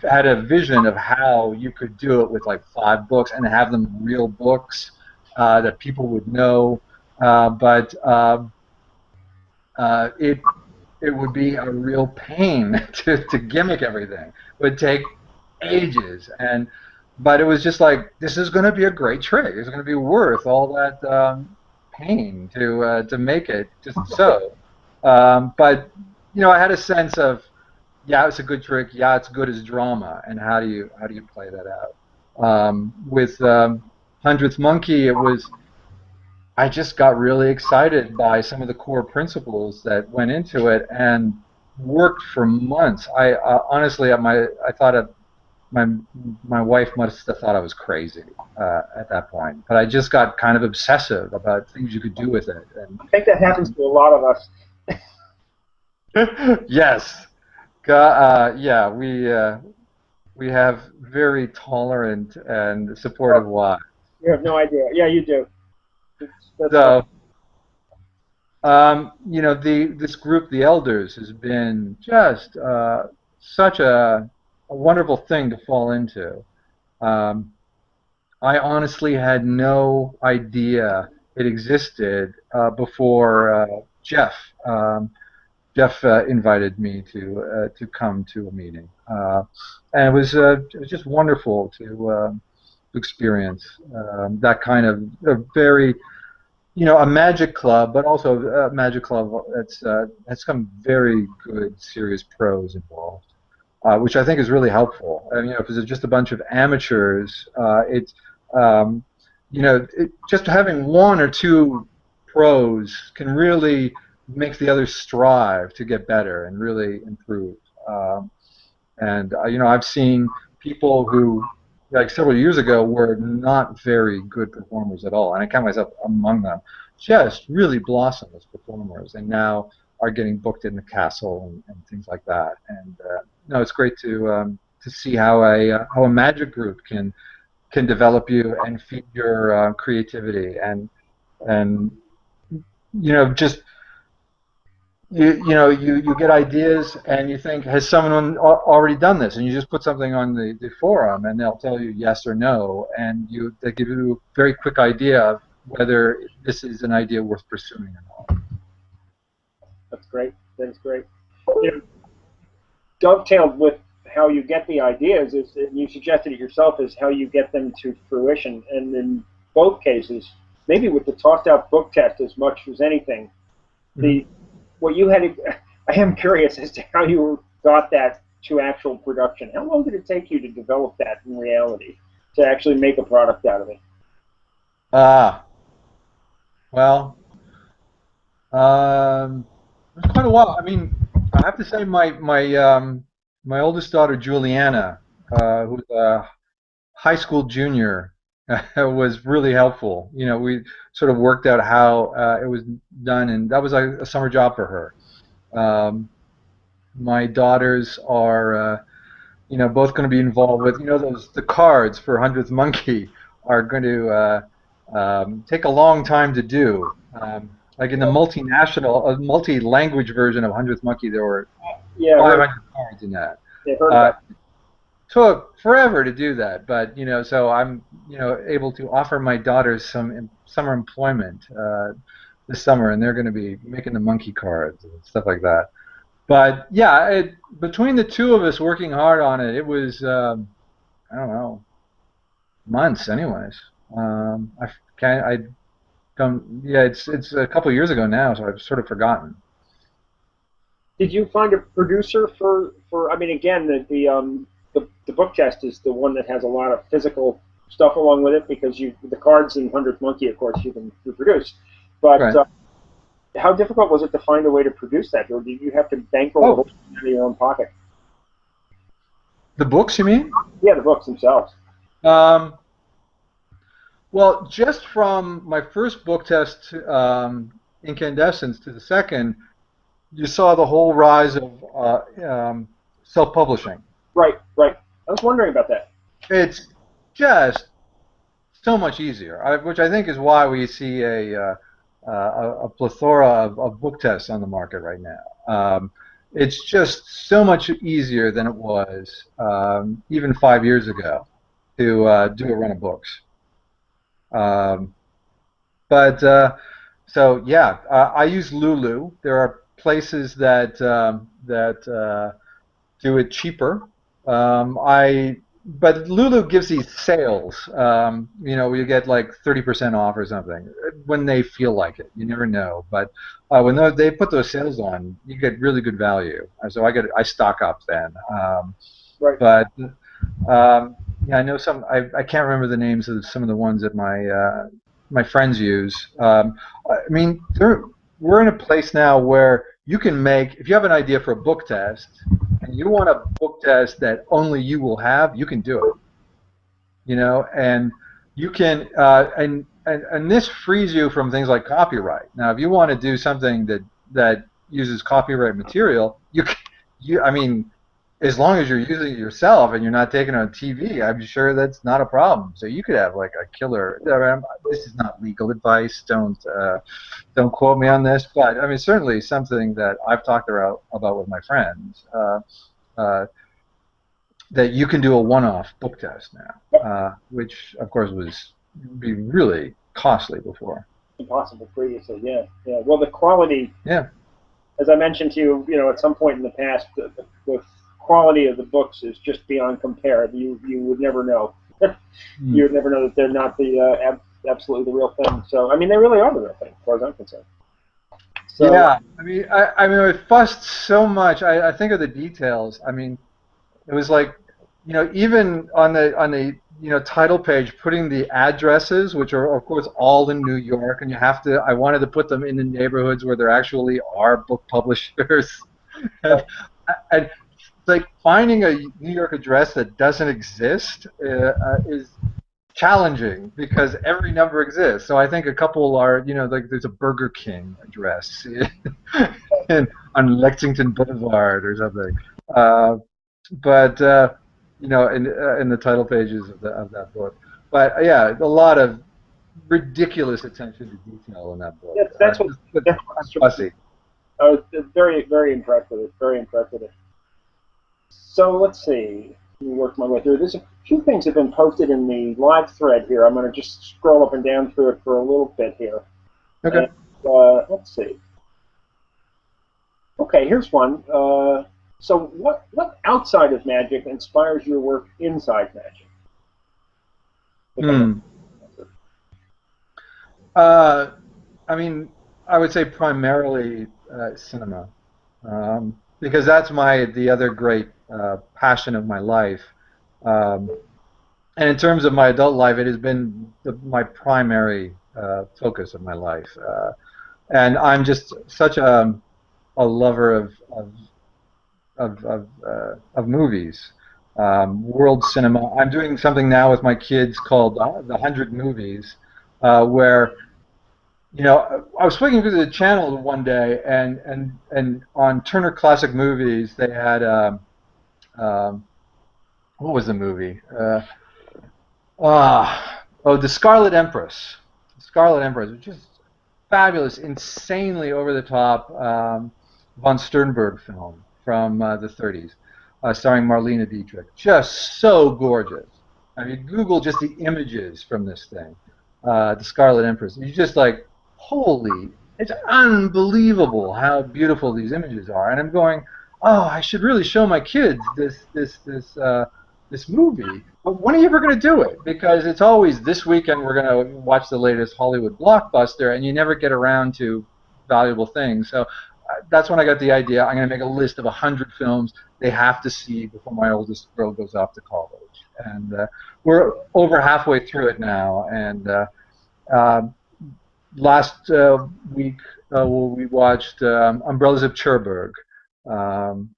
had a vision of how you could do it with like 5 books and have them real books that people would know, but it would be a real pain to gimmick everything. It would take ages, but it was just like, this is going to be a great trick. It's going to be worth all that pain to make it just so. But I had a sense of yeah, it's a good trick. Yeah, it's good as drama. And how do you play that out? With Hundredth Monkey, it was I just got really excited by some of the core principles that went into it and worked for months. I honestly, I thought my my wife must have thought I was crazy at that point, but I just got kind of obsessive about things you could do with it. I think that happens to a lot of us. And yes, yeah, we have very tolerant and supportive Oh, wives. you have no idea. Yeah, you do. That's fun. So, this group, the elders, has been just such a wonderful thing to fall into. Um, I honestly had no idea it existed before Jeff. Jeff invited me to come to a meeting, and it was just wonderful to experience that kind of a very a magic club, but also a magic club that's has some very good, serious pros involved, which I think is really helpful. And, because it's just a bunch of amateurs, um, just having one or two pros can really make the others strive to get better and really improve. And I've seen people who, like several years ago, were not very good performers at all, and I count myself among them. Just really blossomed as performers, and now are getting booked in the castle and things like that. And no, it's great to see how a magic group can develop you and feed your creativity and just you get ideas and you think, has someone already done this? And you just put something on the forum and they'll tell you yes or no, and they give you a very quick idea of whether this is an idea worth pursuing or not. That's great. That's great. You know, dovetailed with how you get the ideas is, and you suggested it yourself, is how you get them to fruition. And in both cases, maybe with the tossed out book test as much as anything, the what you had. I am curious as to how you got that to actual production. How long did it take you to develop that in reality, to actually make a product out of it? Ah, well, it was quite a while. I mean, I have to say my oldest daughter Juliana, who's a high school junior, was really helpful. We sort of worked out how it was done, and that was a summer job for her. My daughters are, both going to be involved with, the cards for Hundredth Monkey are going to take a long time to do. Like in the multi-language version of Hundredth Monkey, there were Yeah, 500 cards in that. I heard Uh, about Took forever to do that, but so I'm able to offer my daughters some summer employment this summer, and they're going to be making the monkey cards and stuff like that. But yeah, between the two of us working hard on it, it was I don't know, months, anyways. I can't I don't yeah, it's a couple of years ago now, so I've sort of forgotten. Did you find a producer for? I mean, again, the book test is the one that has a lot of physical stuff along with it, because the cards in Hundredth Monkey, of course, you can reproduce. But Right. how difficult was it to find a way to produce that, or did you have to bankroll the Oh, whole thing out of your own pocket? the books, you mean? Yeah, the books themselves. Um, Well, just from my first book test, Incandescence, to the second, you saw the whole rise of self-publishing. Right, right. I was wondering about that. It's just so much easier, which I think is why we see a plethora of book tests on the market right now. It's just so much easier than it was even 5 years ago to do a run of books. Um, But so yeah, I use Lulu. There are places that do it cheaper. I but Lulu gives these sales. You know, you get like 30% off or something when they feel like it. You never know, but when they put those sales on, you get really good value. So I stock up then. Right. But yeah, I know some. I can't remember the names of some of the ones that my friends use. I mean, we're in a place now where you can make, if you have an idea for a book test and you want a book test that only you will have, you can do it. You know, and you can and this frees you from things like copyright. Now, if you want to do something that uses copyright material, I mean, as long as you're using it yourself and you're not taking it on TV, I'm sure that's not a problem. So you could have like a killer. This is not legal advice. Don't quote me on this, but I mean certainly something that I've talked about with my friends. Uh, that you can do a one-off book test now, which of course was be really costly before. Impossible previously. Yeah. Yeah. Well, the quality, Yeah. as I mentioned to you, at some point in the past, the quality of the books is just beyond compare. You would never know. Mm. You would never know that they're not the absolutely the real thing. So I mean, they really are the real thing, as far as I'm concerned. So Yeah. I mean, it fussed so much. I think of the details. I mean, it was like, even on the title page, putting the addresses, which are of course all in New York, and I wanted to put them in the neighborhoods where there actually are book publishers, and like finding a New York address that doesn't exist is challenging because every number exists. So I think a couple are, like there's a Burger King address on Lexington Boulevard or something. But in the title pages of that book. But yeah, a lot of ridiculous attention to detail in that book. that's what that's I'm what's fussy. I was very very impressed with it. Very impressed with it. So let's see. Let me work my way through. There's a few things that have been posted in the live thread here. I'm going to just scroll up and down through it for a little bit here. Okay. And let's see. Okay, here's one. So what outside of magic inspires your work inside magic? Hmm. Uh, I mean, I would say primarily cinema, because that's the other great passion of my life. Um, and in terms of my adult life, it has been my primary focus of my life. And I'm just such a lover of movies, world cinema. I'm doing something now with my kids called the 100 Movies, where I was flicking through the channel one day, and on Turner Classic Movies they had um, what was the movie? The Scarlet Empress. The Scarlet Empress, which is fabulous, insanely over the top von Sternberg film from the 30s, starring Marlene Dietrich. Just so gorgeous. I mean, Google just the images from this thing, the Scarlet Empress. You just like, holy! It's unbelievable how beautiful these images are. And I'm going, oh, I should really show my kids this movie. But when are you ever going to do it? Because it's always this weekend we're going to watch the latest Hollywood blockbuster, and you never get around to valuable things. So that's when I got the idea. I'm going to make a list of 100 films they have to see before my oldest girl goes off to college. And we're over halfway through it now. And uh, last week we watched Umbrellas of Cherbourg. Um,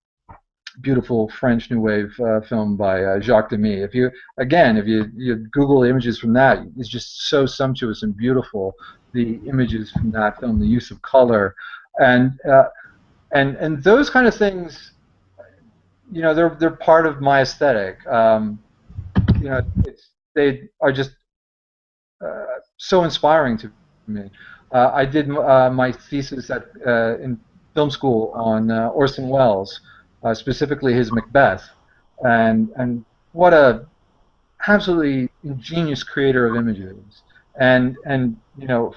Beautiful French New Wave film by Jacques Demy. If you Google images from that, it's just so sumptuous and beautiful. The images from that film, the use of color, and those kind of things, they're part of my aesthetic. They are just so inspiring to me. I did my thesis in film school on Orson Welles, specifically his Macbeth, and what a absolutely ingenious creator of images, and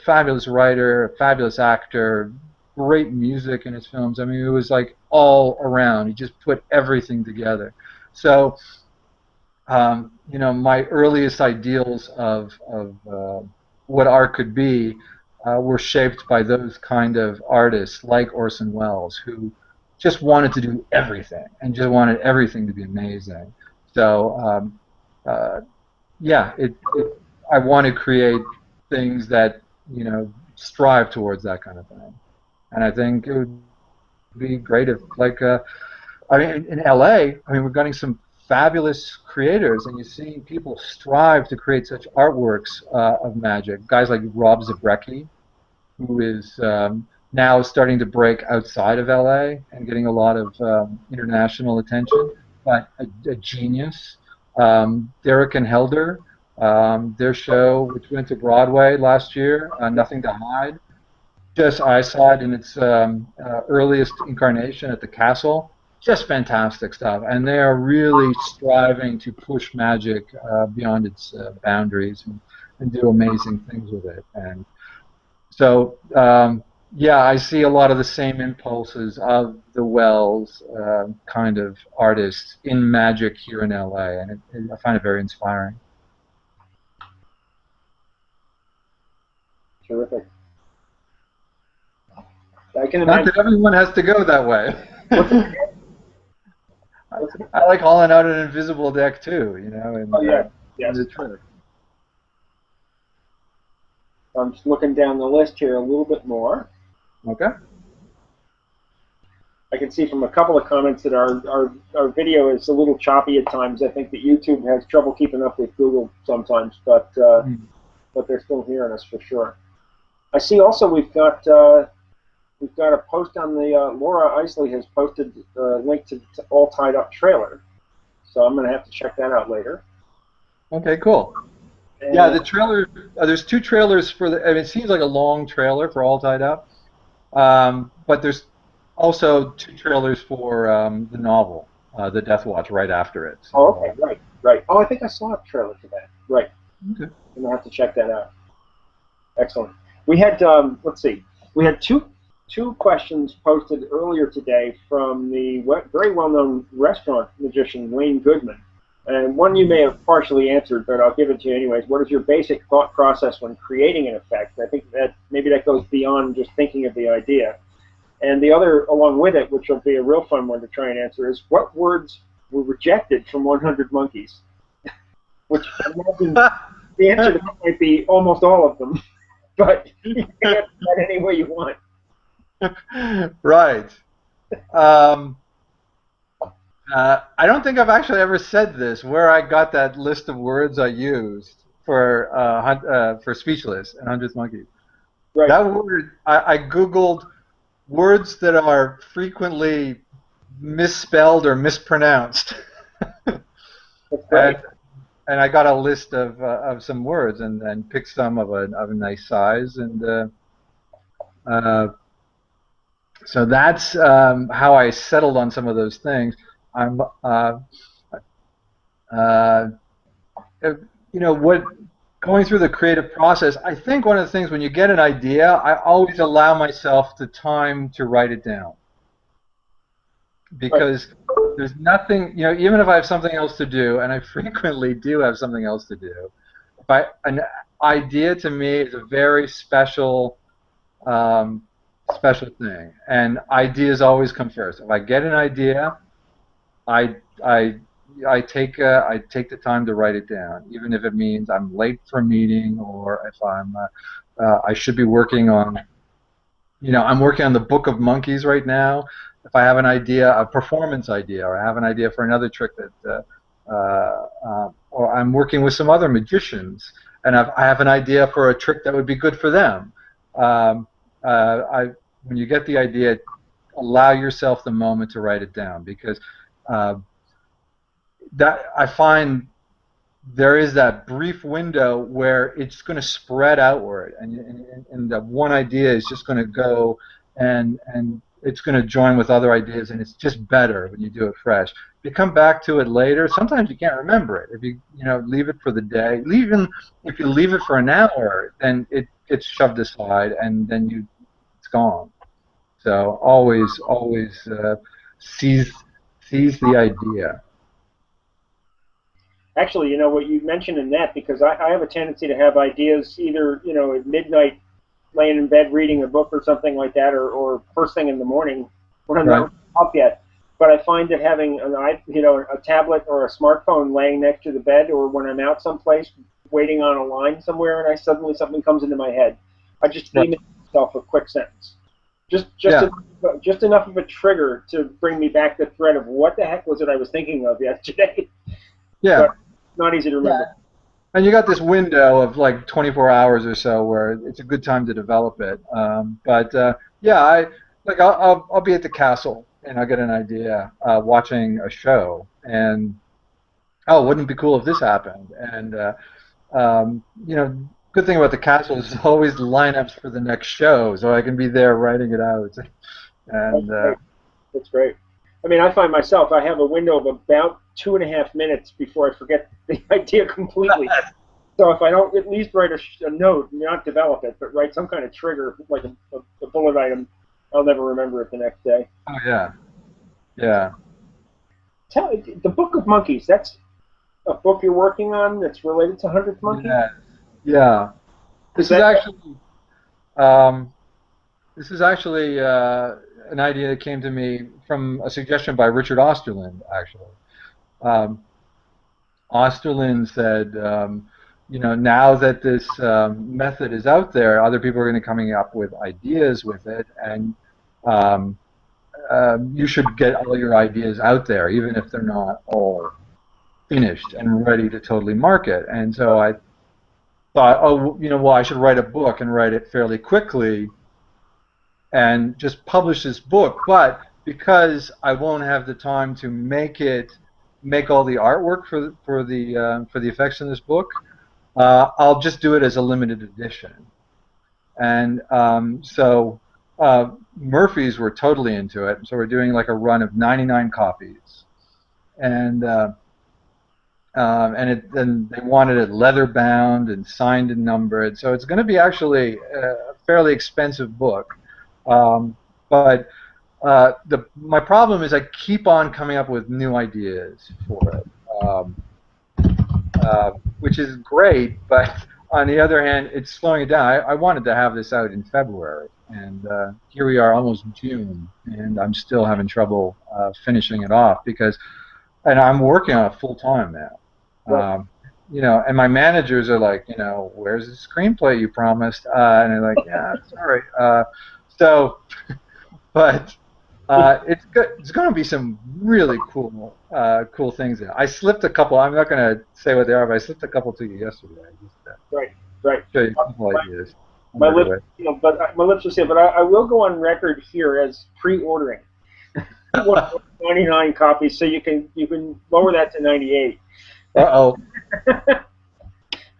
fabulous writer, fabulous actor, great music in his films. I mean, it was like all around. He just put everything together. So my earliest ideals of what art could be were shaped by those kind of artists like Orson Welles, who just wanted to do everything and just wanted everything to be amazing. So yeah, I want to create things that strive towards that kind of thing, and I think it would be great if I mean, in LA, I mean, we're getting some fabulous creators, and you see people strive to create such artworks of magic. Guys like Rob Zabrecki, who is now starting to break outside of LA and getting a lot of international attention, but a genius. Derek and Helder, their show, which went to Broadway last year, Nothing to Hide. Just I saw it in its earliest incarnation at the Castle. Just fantastic stuff, and they are really striving to push magic beyond its boundaries and do amazing things with it. And so, yeah, I see a lot of the same impulses of the Wells kind of artists in magic here in LA, and I find it very inspiring. Terrific. I can Not imagine. that everyone has to go that way. What's it? I like hauling out an invisible deck too, and Oh yeah, yes. the trick. I'm just looking down the list here a little bit more. Okay. I can see from a couple of comments that our video is a little choppy at times. I think that YouTube has trouble keeping up with Google sometimes, but they're still hearing us for sure. I see also we've got a post on the Laura Isley has posted a link to All Tied Up trailer, so I'm going to have to check that out later. Okay, cool. And yeah, the trailer. There's two trailers for the. I mean, it seems like a long trailer for All Tied Up, but there's also two trailers for the novel, The Death Watch, right after it. So, oh, okay, right. Oh, I think I saw a trailer for that. Right. Okay. I'm gonna have to check that out. Excellent. We had let's see. We had two questions posted earlier today from the very well-known restaurant magician Wayne Goodman. And one you may have partially answered, but I'll give it to you anyways. What is your basic thought process when creating an effect? I think that maybe that goes beyond just thinking of the idea. And the other, along with it, which will be a real fun one to try and answer, is what words were rejected from 100 Monkeys? Which I imagine the answer to that might be almost all of them. But you can answer that any way you want. Right. I don't think I've actually ever said this, where I got that list of words I used for Speechless and 100th Monkeys. Right. That word, I Googled words that are frequently misspelled or mispronounced. That's great. And I got a list of some words and picked some of a nice size, and so that's how I settled on some of those things. I'm, going through the creative process, I think one of the things when you get an idea, I always allow myself the time to write it down. Because there's nothing, even if I have something else to do, and I frequently do have something else to do, an idea to me is a very special thing, and ideas always come first. If I get an idea, I take the time to write it down, even if it means I'm late for a meeting, or if I should be working on, I'm working on the Book of Monkeys right now. If I have an idea, a performance idea, or I have an idea for another trick that, or I'm working with some other magicians, and I have an idea for a trick that would be good for them. When you get the idea, allow yourself the moment to write it down, because that I find there is that brief window where it's going to spread outward, and that one idea is just going to go and it's going to join with other ideas, and it's just better when you do it fresh. If you come back to it later, sometimes you can't remember it. If you leave it for the day, even if you leave it for an hour, then it gets shoved aside, and then it's gone. So always seize the idea. Actually, you know what you mentioned in that, because I have a tendency to have ideas either, you know, at midnight, laying in bed reading a book or something like that, or first thing in the morning when I'm Right. not up yet. But I find that having you know, a tablet or a smartphone laying next to the bed, or when I'm out someplace waiting on a line somewhere, and I suddenly something comes into my head, I just Right. email myself a quick sentence, Yeah. just enough of a trigger to bring me back the thread of what the heck was it I was thinking of yesterday. Yeah. But not easy to Yeah. remember. And you got this window of like 24 hours or so where it's a good time to develop it. But yeah, I'll be at the castle and I'll get an idea watching a show and oh, wouldn't it be cool if this happened? And you know, good thing about the castle is there's always lineups for the next show, so I can be there writing it out. That's And great. That's great. I mean, I find myself, I have a window of about 2.5 minutes before I forget the idea completely. So if I don't at least write a note, not develop it, but write some kind of trigger, like a bullet item, I'll never remember it the next day. oh yeah, yeah, The Book of Monkeys, that's a book you're working on that's related to 100th Monkey? yeah, yeah. Is This is that, actually um, this is actually an idea that came to me from a suggestion by Richard Osterland, actually. Um, Osterland said, you know, now that this method is out there, other people are going to coming up with ideas with it, and um, you should get all your ideas out there, even if they're not all finished and ready to totally market. And so I thought, oh, you know, well, I should write a book and write it fairly quickly and just publish this book. But because I won't have the time to make all the artwork for the effects in this book, I'll just do it as a limited edition. And so Murphy's were totally into it. So we're doing like a run of 99 copies, and and they wanted it leather bound and signed and numbered. So it's going to be actually a fairly expensive book. But my problem is I keep on coming up with new ideas for it, which is great. But on the other hand, it's slowing it down. I wanted to have this out in February, and here we are, almost June, and I'm still having trouble finishing it off and I'm working on it full time now. right. You know, and my managers are like, you know, where's the screenplay you promised? And they're like, yeah, sorry. So, but it's good. It's going to be some really cool things in it. I slipped a couple. I'm not going to say what they are, but I slipped a couple to you yesterday. Just to Right, right. show you a couple ideas. My lips, you know, but my lips are sealed. But I will go on record here as pre-ordering. 99 copies, so you can lower that to 98. Uh-oh.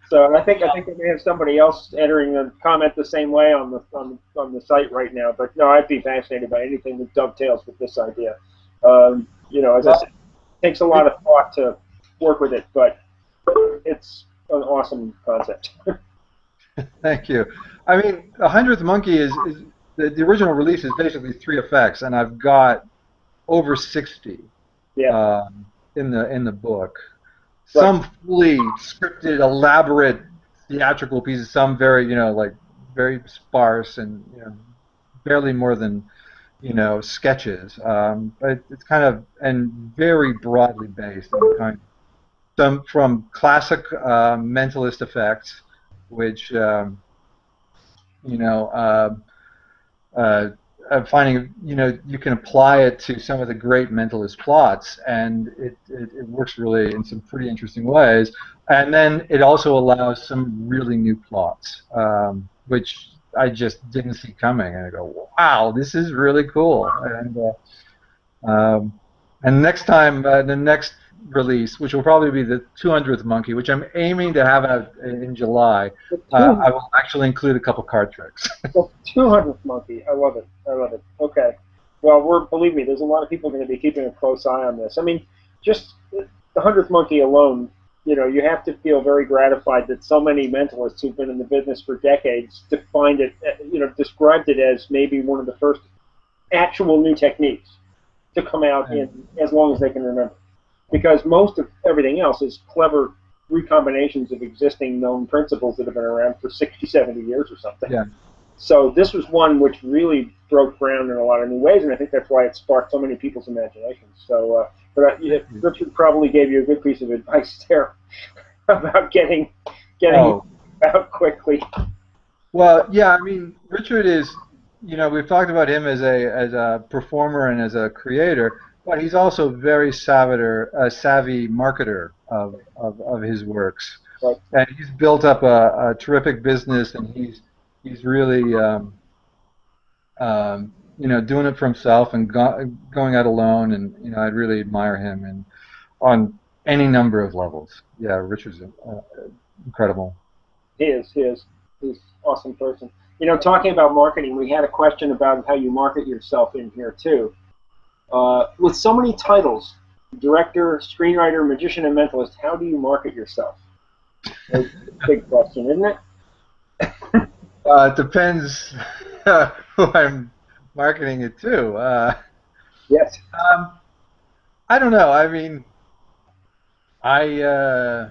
So I think I may have somebody else entering a comment the same way on the site right now. But no, I'd be fascinated by anything that dovetails with this idea. You know, as I said, it takes a lot of thought to work with it, but it's an awesome concept. Thank you. I mean, the 100th Monkey is the original release is basically 3 effects, and I've got over 60 Yeah. in the book. Right. Some fully scripted, elaborate theatrical pieces. Some very, you know, like very sparse and, you know, barely more than, you know, sketches. But it's kind of and very broadly based and kind of some from classic mentalist effects, which you know. Finding, you know, you can apply it to some of the great mentalist plots, and it works really in some pretty interesting ways. And then it also allows some really new plots, which I just didn't see coming. And I go, wow, this is really cool. And next time, the next release, which will probably be the 200th Monkey, which I'm aiming to have out in July, I will actually include a couple card tricks. The 200th Monkey. I love it. I love it. Okay. Well, believe me, there's a lot of people going to be keeping a close eye on this. I mean, just the 100th Monkey alone, you know, you have to feel very gratified that so many mentalists who've been in the business for decades defined it, you know, described it as maybe one of the first actual new techniques to come out in as long as they can remember. because most of everything else is clever recombinations of existing known principles that have been around for 60, 70 years or something. Yeah. So this was one which really broke ground in a lot of new ways, and I think that's why it sparked so many people's imaginations. So, Richard probably gave you a good piece of advice there about getting out quickly. Well, yeah, I mean, Richard is, we've talked about him as a performer and as a creator, but he's also very savvy marketer of his works. Right. And he's built up a terrific business, and he's really doing it for himself and going out alone, and I really admire him and on any number of levels. Yeah, Richard's incredible. He is. He's an awesome person. Talking about marketing, we had a question about how you market yourself in here too. With so many titles, director, screenwriter, magician, and mentalist, how do you market yourself? That's a big question, isn't it? It depends who I'm marketing it to. Yes. I don't know. I mean, I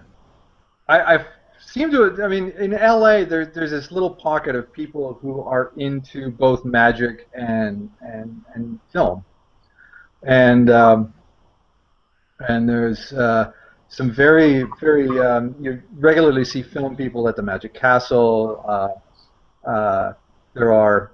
seem to. I mean, in LA, there's this little pocket of people who are into both magic and film, and there's some very you regularly see film people at the Magic Castle. There are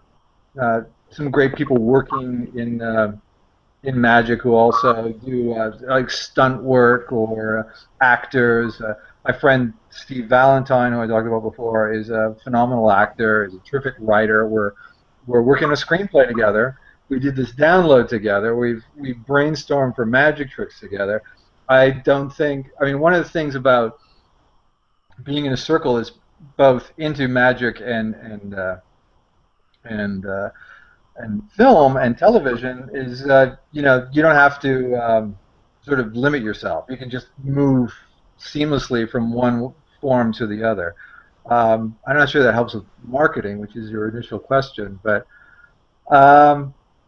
some great people working in magic who also do like stunt work or actors. My friend Steve Valentine, who I talked about before, is a phenomenal actor. He's a terrific writer. We're working a screenplay together. We did this download together. We brainstormed for magic tricks together. I mean, one of the things about being in a circle is both into magic and film and television is you don't have to sort of limit yourself. You can just move seamlessly from one form to the other. I'm not sure that helps with marketing, which is your initial question, but I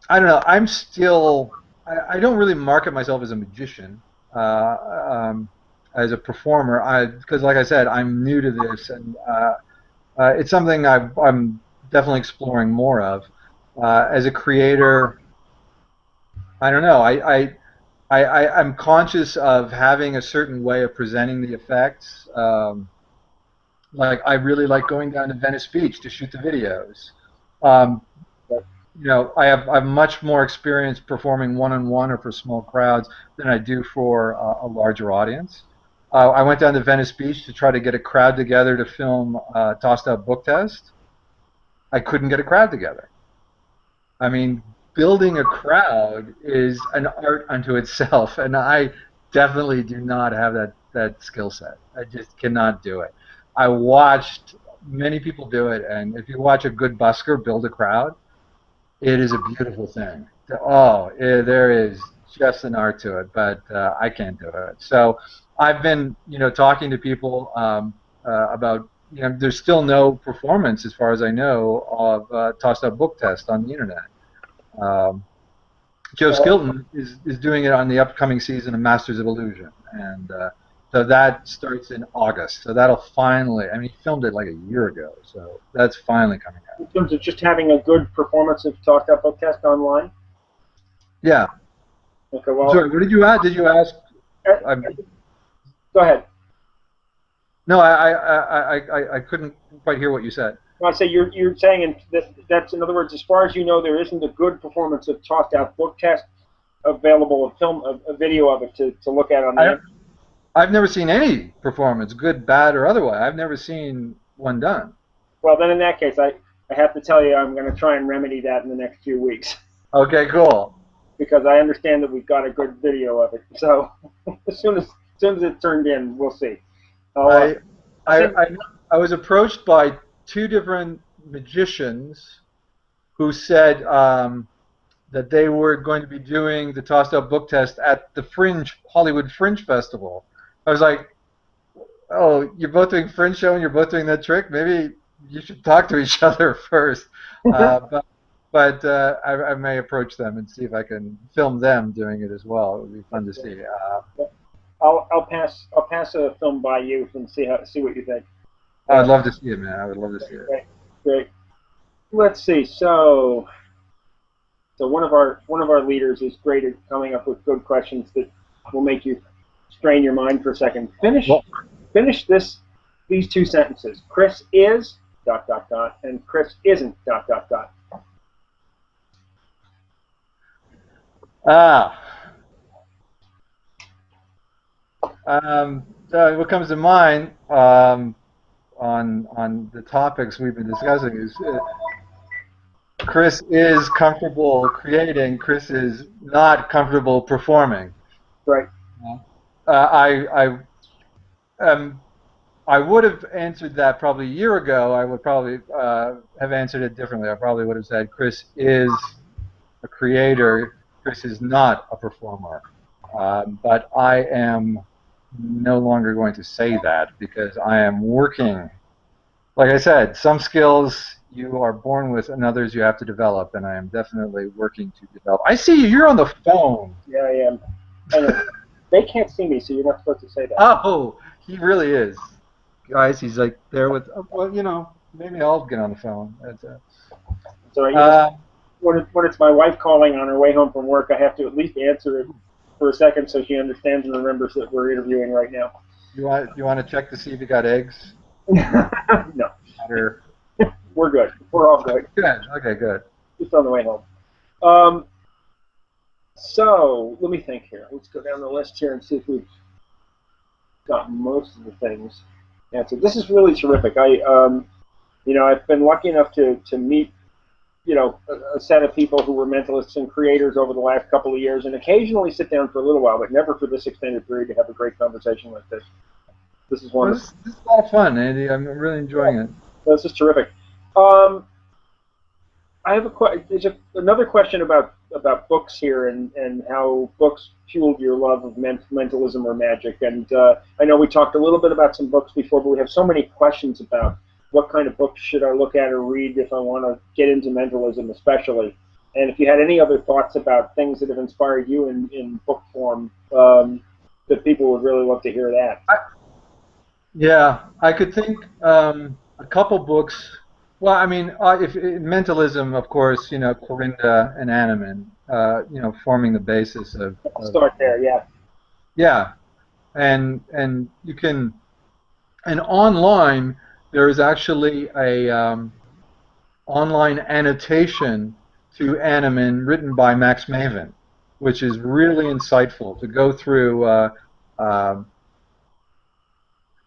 don't know. I don't really market myself as a magician, as a performer, because like I said, I'm new to this, and it's something I'm definitely exploring more of. As a creator, I don't know. I'm conscious of having a certain way of presenting the effects. Like I really like going down to Venice Beach to shoot the videos. I have much more experience performing one-on-one or for small crowds than I do for a larger audience. I went down to Venice Beach to try to get a crowd together to film Tossed Out Book Test. I couldn't get a crowd together. I mean, building a crowd is an art unto itself, and I definitely do not have that skill set. I just cannot do it. I watched many people do it, and if you watch a good busker build a crowd, it is a beautiful thing. There is just an art to it, but I can't do it. So I've been, talking to people about, there's still no performance, as far as I know, of Tossed Out Book Test on the internet. Joe Skilton is doing it on the upcoming season of Masters of Illusion, and so that starts in August. So that'll finally, I mean, he filmed it like a year ago, so that's finally coming out. In terms of just having a good performance of Tossed Out Book Test online? Yeah. Okay, well. Sorry, what did you ask? Did you ask? Go ahead. No, I couldn't quite hear what you said. Well, I say you're saying that's in other words, as far as you know, there isn't a good performance of Tossed Out Book Test available, a video of it to look at on the internet. I've never seen any performance, good, bad, or otherwise. I've never seen one done. Well, then in that case, I have to tell you, I'm going to try and remedy that in the next few weeks. Okay, cool. Because I understand that we've got a good video of it. So as soon as it's turned in, we'll see. I was approached by two different magicians who said that they were going to be doing the Tossed Out Book Test at the Hollywood Fringe Festival. I was like, oh, you're both doing Fringe show and you're both doing that trick? Maybe you should talk to each other first. But I may approach them and see if I can film them doing it as well. It would be fun to see. I'll pass a film by you and see what you think. I'd love to see it, man. I would love to see it. Great, great. Let's see. So one of our leaders is great at coming up with good questions that will make you strain your mind for a second. Finish these two sentences. Chris is ... and Chris isn't ... Ah. So what comes to mind on the topics we've been discussing is Chris is comfortable creating. Chris is not comfortable performing. Right. I would have answered that probably a year ago. I would probably have answered it differently. I probably would have said Chris is a creator. Chris is not a performer. But I am no longer going to say that because I am working. Like I said, some skills you are born with and others you have to develop, and I am definitely working to develop. I see you. You're on the phone. Yeah, I am. I know. They can't see me, so you're not supposed to say that. Oh, he really is. Guys, he's like there with, well, you know, maybe I'll get on the phone. So when it's my wife calling on her way home from work, I have to at least answer it for a second so she understands and remembers that we're interviewing right now. You want to check to see if you got eggs? No. Or... We're good. We're all good. Good. Okay, good. Just on the way home. So let me think here. Let's go down the list here and see if we've got most of the things answered. This is really terrific. I've been lucky enough to meet, a set of people who were mentalists and creators over the last couple of years, and occasionally sit down for a little while, but never for this extended period to have a great conversation like this. This is wonderful. This is a lot of fun, Andy. I'm really enjoying it. This is terrific. I have there's another question about books here and how books fueled your love of mentalism or magic. And I know we talked a little bit about some books before, but we have so many questions about what kind of books should I look at or read if I want to get into mentalism especially. And if you had any other thoughts about things that have inspired you in book form, that people would really love to hear that. Yeah, I could think a couple books. Well, I mean, if mentalism, of course, Clorinda and Anneman, forming the basis of start there, yeah. Yeah, and you can, and online there is actually a online annotation to Anneman written by Max Maven, which is really insightful to go through.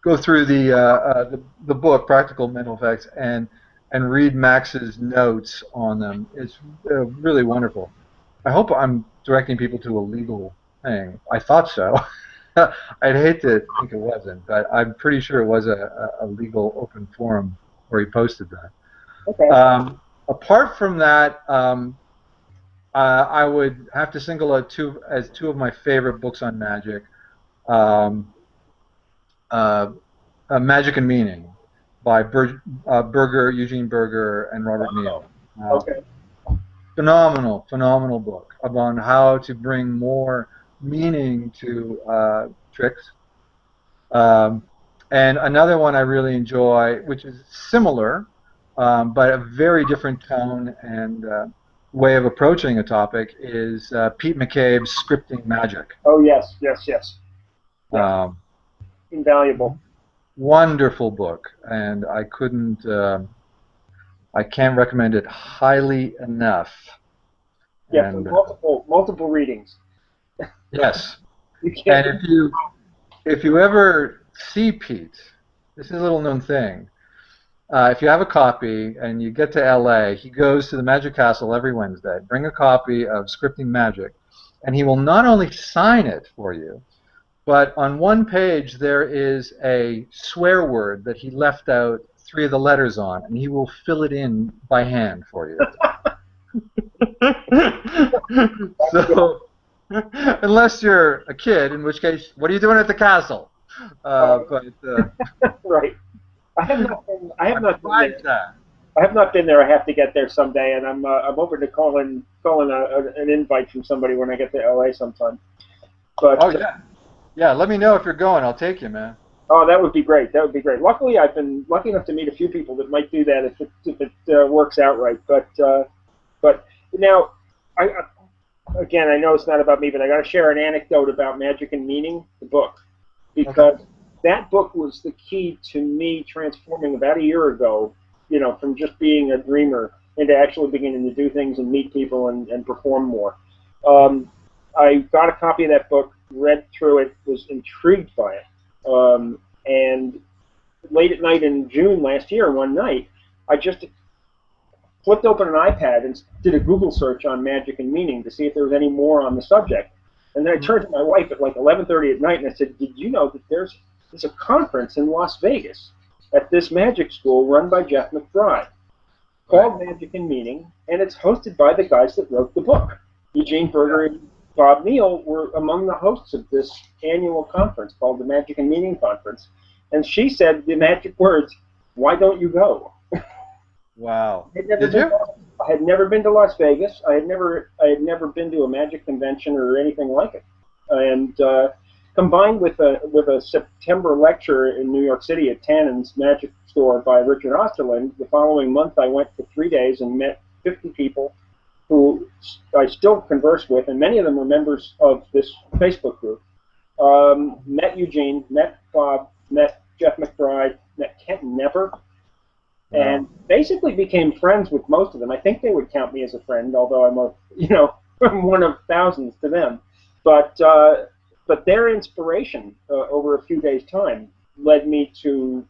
Go through the book, Practical Mental Effects, and read Max's notes on them. It's really wonderful. I hope I'm directing people to a legal thing. I thought so. I'd hate to think it wasn't, but I'm pretty sure it was a legal open forum where he posted that. Okay. Apart from that, I would have to single out two of my favorite books on magic. Magic and Meaning by Eugene Berger, and Robert Neal. Okay. Phenomenal book about how to bring more meaning to tricks. And another one I really enjoy, which is similar, but a very different tone and way of approaching a topic, is Pete McCabe's Scripting Magic. Oh, yes. Yeah. Invaluable. Wonderful book, and I can't recommend it highly enough. Yeah, and multiple readings. Yes. And if you ever see Pete, this is a little known thing. If you have a copy and you get to LA, he goes to the Magic Castle every Wednesday. Bring a copy of Scripting Magic, and he will not only sign it for you, but on one page there is a swear word that he left out 3 of the letters on, and he will fill it in by hand for you. So, unless you're a kid, in which case, what are you doing at the castle? Right. I have not been there. I have to get there someday, and I'm hoping to call in an invite from somebody when I get to LA sometime. But oh yeah. Yeah, let me know if you're going. I'll take you, man. Oh, that would be great. That would be great. Luckily, I've been lucky enough to meet a few people that might do that if it works out right. But now, again, I know it's not about me, but I got to share an anecdote about Magic and Meaning, the book, Okay. because that book was the key to me transforming about a year ago, from just being a dreamer into actually beginning to do things and meet people and perform more. Um, I got a copy of that book, read through it, was intrigued by it, and late at night in June last year, one night, I just flipped open an iPad and did a Google search on Magic and Meaning to see if there was any more on the subject. And then I turned to my wife at like 11:30 at night and I said, "Did you know that there's a conference in Las Vegas at this magic school run by Jeff McBride called Right. Magic and Meaning, and it's hosted by the guys that wrote the book. Eugene Berger and Bob Neal were among the hosts of this annual conference called the Magic and Meaning Conference." And she said the magic words, "Why don't you go?" Wow. I had never Did been. you? To, I had never been to Las Vegas. I had never been to a magic convention or anything like it. And combined with a September lecture in New York City at Tannen's Magic Store by Richard Osterland, the following month I went for 3 days and met 50 people who I still converse with, and many of them are members of this Facebook group. Met Eugene, met Bob, met Jeff McBride, met Kent Never, Wow. and basically became friends with most of them. I think they would count me as a friend, although I'm one of thousands to them. But their inspiration over a few days' time led me to,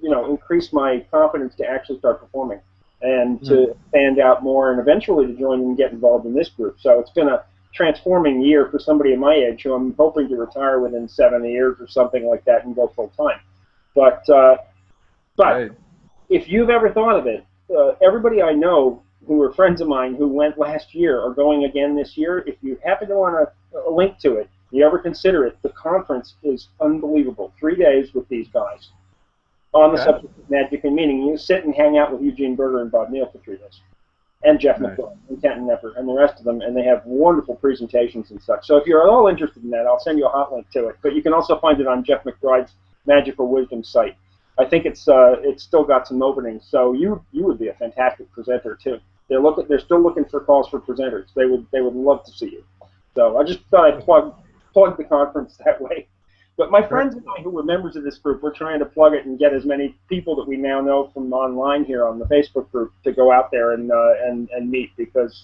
increase my confidence to actually start performing and Hmm. to stand out more and eventually to join and get involved in this group. So it's been a transforming year for somebody of my age who I'm hoping to retire within 7 years or something like that and go full time. But but Right. if you've ever thought of it, everybody I know who are friends of mine who went last year are going again this year. If you happen to want a link to it, you ever consider it, the conference is unbelievable. 3 days with these guys on the Okay. subject of magic and meaning. You sit and hang out with Eugene Berger and Bob Neal for 3 days, and Jeff Nice. McDowell and Kenton Nepper and the rest of them, and they have wonderful presentations and such. So if you're at all interested in that, I'll send you a hot link to it. But you can also find it on Jeff McBride's Magical Wisdom site. I think it's still got some openings, so you would be a fantastic presenter too. They're still looking for calls for presenters. They would love to see you. So I just thought I'd plug the conference that way. But my Sure. friends and I, who were members of this group, we're trying to plug it and get as many people that we now know from online here on the Facebook group to go out there and meet, because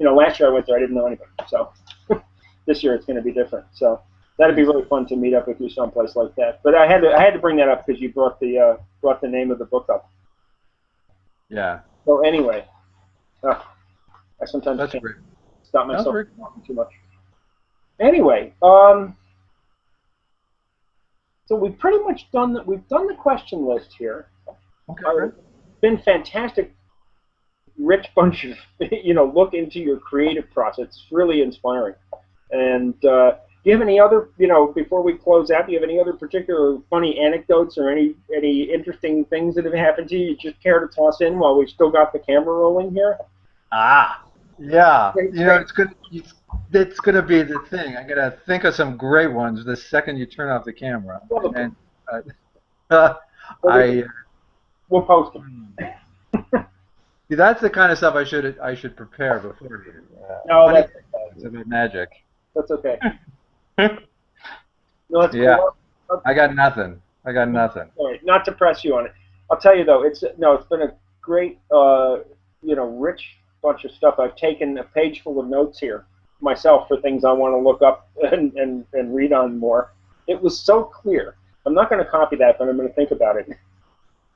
last year I went there, I didn't know anybody. So this year it's going to be different. So that'd be Nice. really fun to meet up with you someplace like that. But I had to bring that up because you brought the name of the book up. Yeah. So anyway, I sometimes That's can't great. stop That's myself very from cool. talking too much. Anyway, so we've pretty much we've done the question list here. Okay, great. It's been fantastic, rich bunch of look into your creative process. It's really inspiring. And do you have any other before we close out? Do you have any other particular funny anecdotes or any interesting things that have happened to you? You just care to toss in while we've still got the camera rolling here? Ah. Yeah. Great, You know, great. it's gonna be the thing. I'm gonna think of some great ones the second you turn off the camera, and Well, then uh, I. we'll post them. See, that's the kind of stuff I should prepare before you. No, Funny that's things about magic. that's okay. No, that's Yeah, cool. I got nothing. I got nothing. All right, not to press you on it. I'll tell you though, it's been a great, rich bunch of stuff. I've taken a page full of notes here myself for things I want to look up and read on more. It was so clear. I'm not going to copy that, but I'm going to think about it.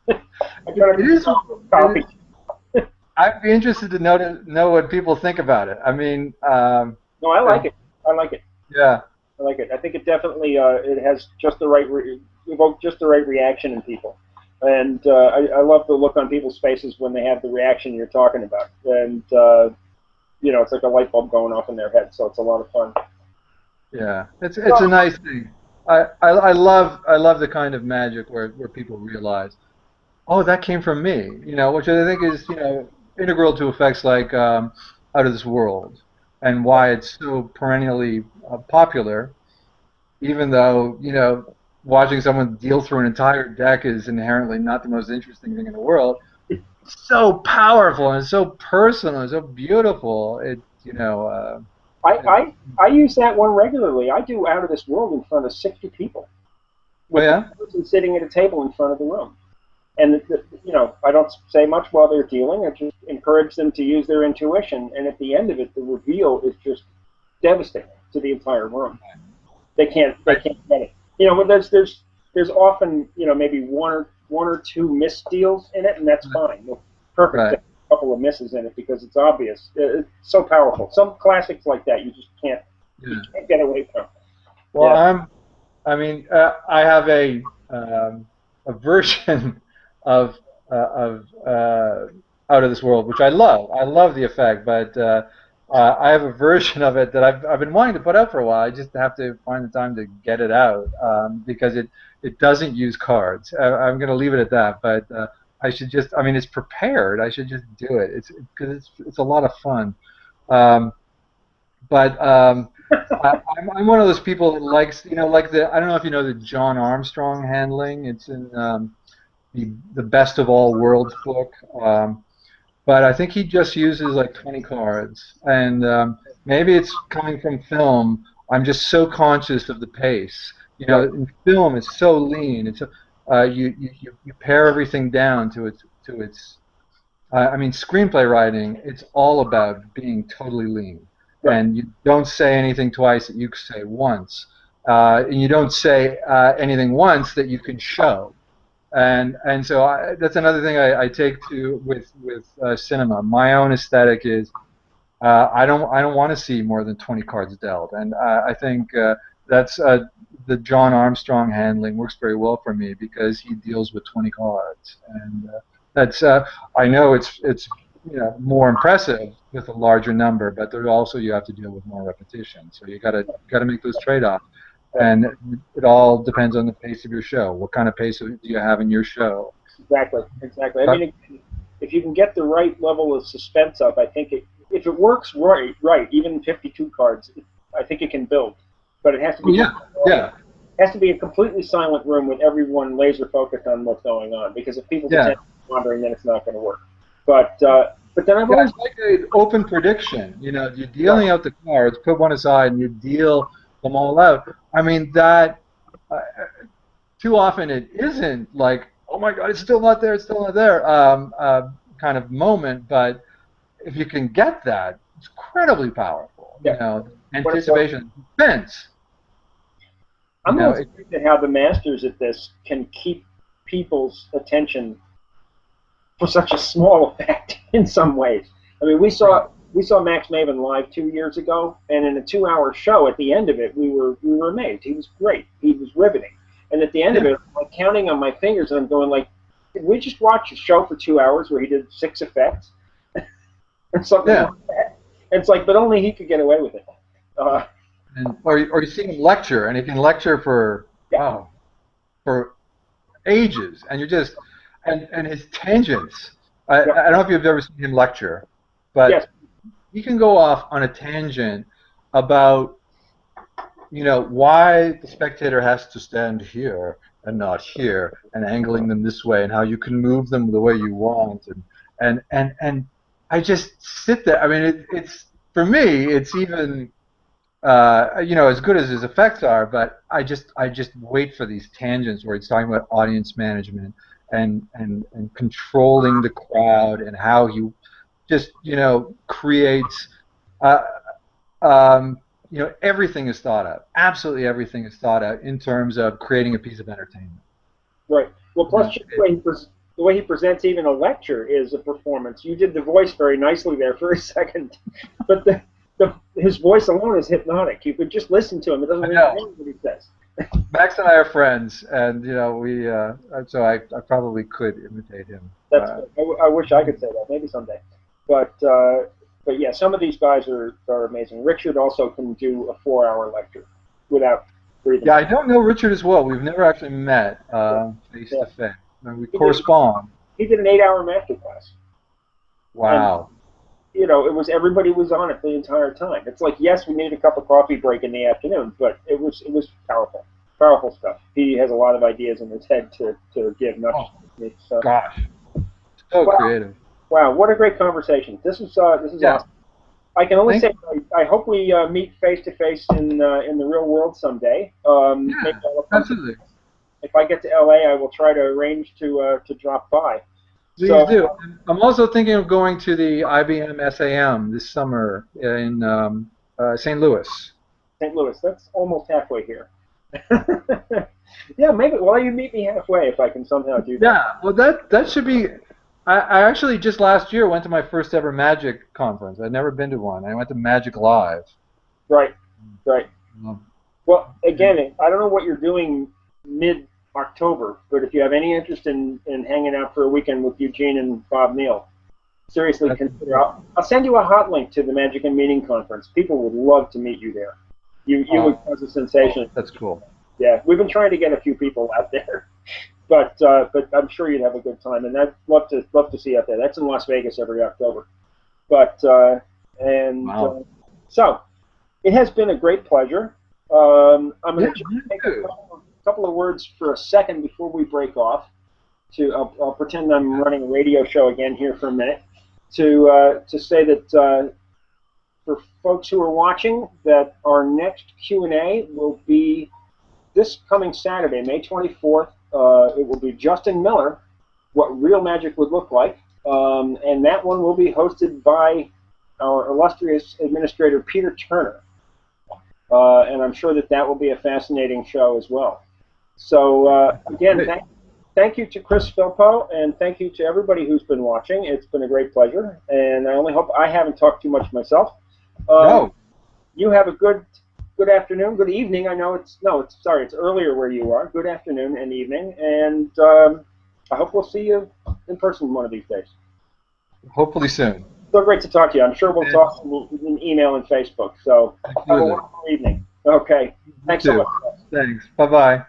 I'm going It is. to copy. I'd be interested to know what people think about it. I mean, No, I like it. I like it. yeah, I like it. I think it definitely it has just the right evoked just the right reaction in people, and I love the look on people's faces when they have the reaction you're talking about, and it's like a light bulb going off in their head, so it's a lot of fun. yeah. It's a nice thing. I love the kind of magic where people realize, oh, that came from me. Which I think is integral to effects like Out of This World, and why it's so perennially popular. even though, watching someone deal through an entire deck is inherently not the most interesting thing in the world. It's so powerful and so personal and so beautiful. I use that one regularly. I do Out of This World in front of 60 people, Oh with the yeah, person sitting at a table in front of the room. And I don't say much while they're dealing. I just encourage them to use their intuition. And at the end of it, the reveal is just devastating to the entire room. They can't get it. But there's often maybe one or two missed deals in it, and that's fine. Well, perfect. right. A couple of misses in it because it's obvious. It's so powerful. Some classics like that you just can't Yeah. get away from. Well, Yeah. I have a version of Out of This World, which I love. I love the effect, but I have a version of it that I've been wanting to put out for a while. I just have to find the time to get it out because it doesn't use cards. I'm going to leave it at that, but I should just. I mean, it's prepared. I should just do it. It's a lot of fun. Um, but I'm one of those people that likes, like I don't know if you know the John Armstrong handling. It's in the Best of All Worlds book. But I think he just uses like 20 cards, and maybe it's coming from film. I'm just so conscious of the pace. Right. In film, it's so lean. You pare everything down to its. I mean, screenplay writing, it's all about being totally lean. Right. And you don't say anything twice that you can say once. And you don't say anything once that you can show. And so that's another thing I take to with cinema. My own aesthetic is I don't want to see more than 20 cards dealt. And I think that's the John Armstrong handling works very well for me because he deals with 20 cards. And that's I know it's more impressive with a larger number, but there also you have to deal with more repetition. So you gotta make those trade-offs, and it all depends on the pace of your show. What kind of pace do you have in your show? Exactly. I mean, if you can get the right level of suspense up, I think if it works right, even 52 cards, I think it can build. But it has to be Yeah, it has to be a completely silent room with everyone laser focused on what's going on. Because if people's yeah. attention is wandering, then it's not going to work. But then I've Yeah, always it's like an open prediction. You're dealing out the cards, put one aside, and you deal them all out. I mean, that uh, too often it isn't like, oh my God, it's still not there, it's still not there, kind of moment. But if you can get that, it's incredibly powerful. yeah. Anticipation, suspense. You I'm know, always it, amazed at how the masters at this can keep people's attention for such a small effect in some ways. I mean, we saw Max Maven live 2 years ago, and in a 2-hour show, at the end of it, we were amazed. He was great. He was riveting. And at the end of it, I'm like counting on my fingers, and I'm going like, did we just watch a show for 2 hours where he did 6 effects or something yeah. like that? And it's like, but only he could get away with it. Or you see him lecture, and he can lecture Yeah. for ages, and you're just and his tangents. I Yeah. don't know if you've ever seen him lecture, Yes. but he can go off on a tangent about why the spectator has to stand here and not here, and angling them this way, and how you can move them the way you want, and I just sit there. I mean, it's for me, it's even as good as his effects are, but I just wait for these tangents where he's talking about audience management and controlling the crowd and how he just creates uh, everything is thought out. Absolutely everything is thought out in terms of creating a piece of entertainment. Right. Well, plus the way he presents even a lecture is a performance. You did the voice very nicely there for a second, but his voice alone is hypnotic. You could just listen to him. It doesn't really matter what he says. Max and I are friends, and we so I probably could imitate him. That's I wish I could say that. Maybe someday. But yeah, some of these guys are amazing. Richard also can do a 4-hour lecture without breathing. Yeah, I don't know Richard as well. We've never actually met face to face. We correspond. He did an 8-hour masterclass. Wow. you know, it was everybody was on it the entire time. It's like, yes, we need a cup of coffee break in the afternoon, but it was powerful, powerful stuff. He has a lot of ideas in his head to give. Not just me, so. Gosh, so Wow. creative. Wow, what a great conversation. This is awesome. I can only say I hope we meet face to face in the real world someday. Maybe Absolutely. If I get to LA, I will try to arrange to drop by. Please do. I'm also thinking of going to the IBM SAM this summer in St. Louis. St. Louis, that's almost halfway here. Yeah, maybe. Well, you meet me halfway if I can somehow do that. Yeah, well, that should be. I actually just last year went to my first ever Magic conference. I'd never been to one. I went to Magic Live. Right, right. Well, again, I don't know what you're doing mid-October, but if you have any interest in hanging out for a weekend with Eugene and Bob Neal, seriously consider. I'll send you a hot link to the Magic and Meaning conference. People would love to meet you there. You would cause a sensation. Oh, that's cool. Yeah, we've been trying to get a few people out there, but I'm sure you'd have a good time, and I'd love to see you out there. That's in Las Vegas every October. But so it has been a great pleasure. I'm going to take a couple of words for a second before we break off. I'll pretend I'm running a radio show again here for a minute to say that for folks who are watching, that our next Q&A will be this coming Saturday, May 24th. It will be Justin Miller, what real magic would look like, and that one will be hosted by our illustrious administrator, Peter Turner. And I'm sure that will be a fascinating show as well. So again, thank you to Chris Philpott, and thank you to everybody who's been watching. It's been a great pleasure, and I only hope I haven't talked too much myself. No. You have a good afternoon, good evening. I know it's earlier where you are. Good afternoon and evening, and I hope we'll see you in person one of these days. Hopefully soon. So great to talk to you. I'm sure we'll talk in email and Facebook. So have a wonderful evening. Okay. Thanks so much. Thanks. Bye-bye.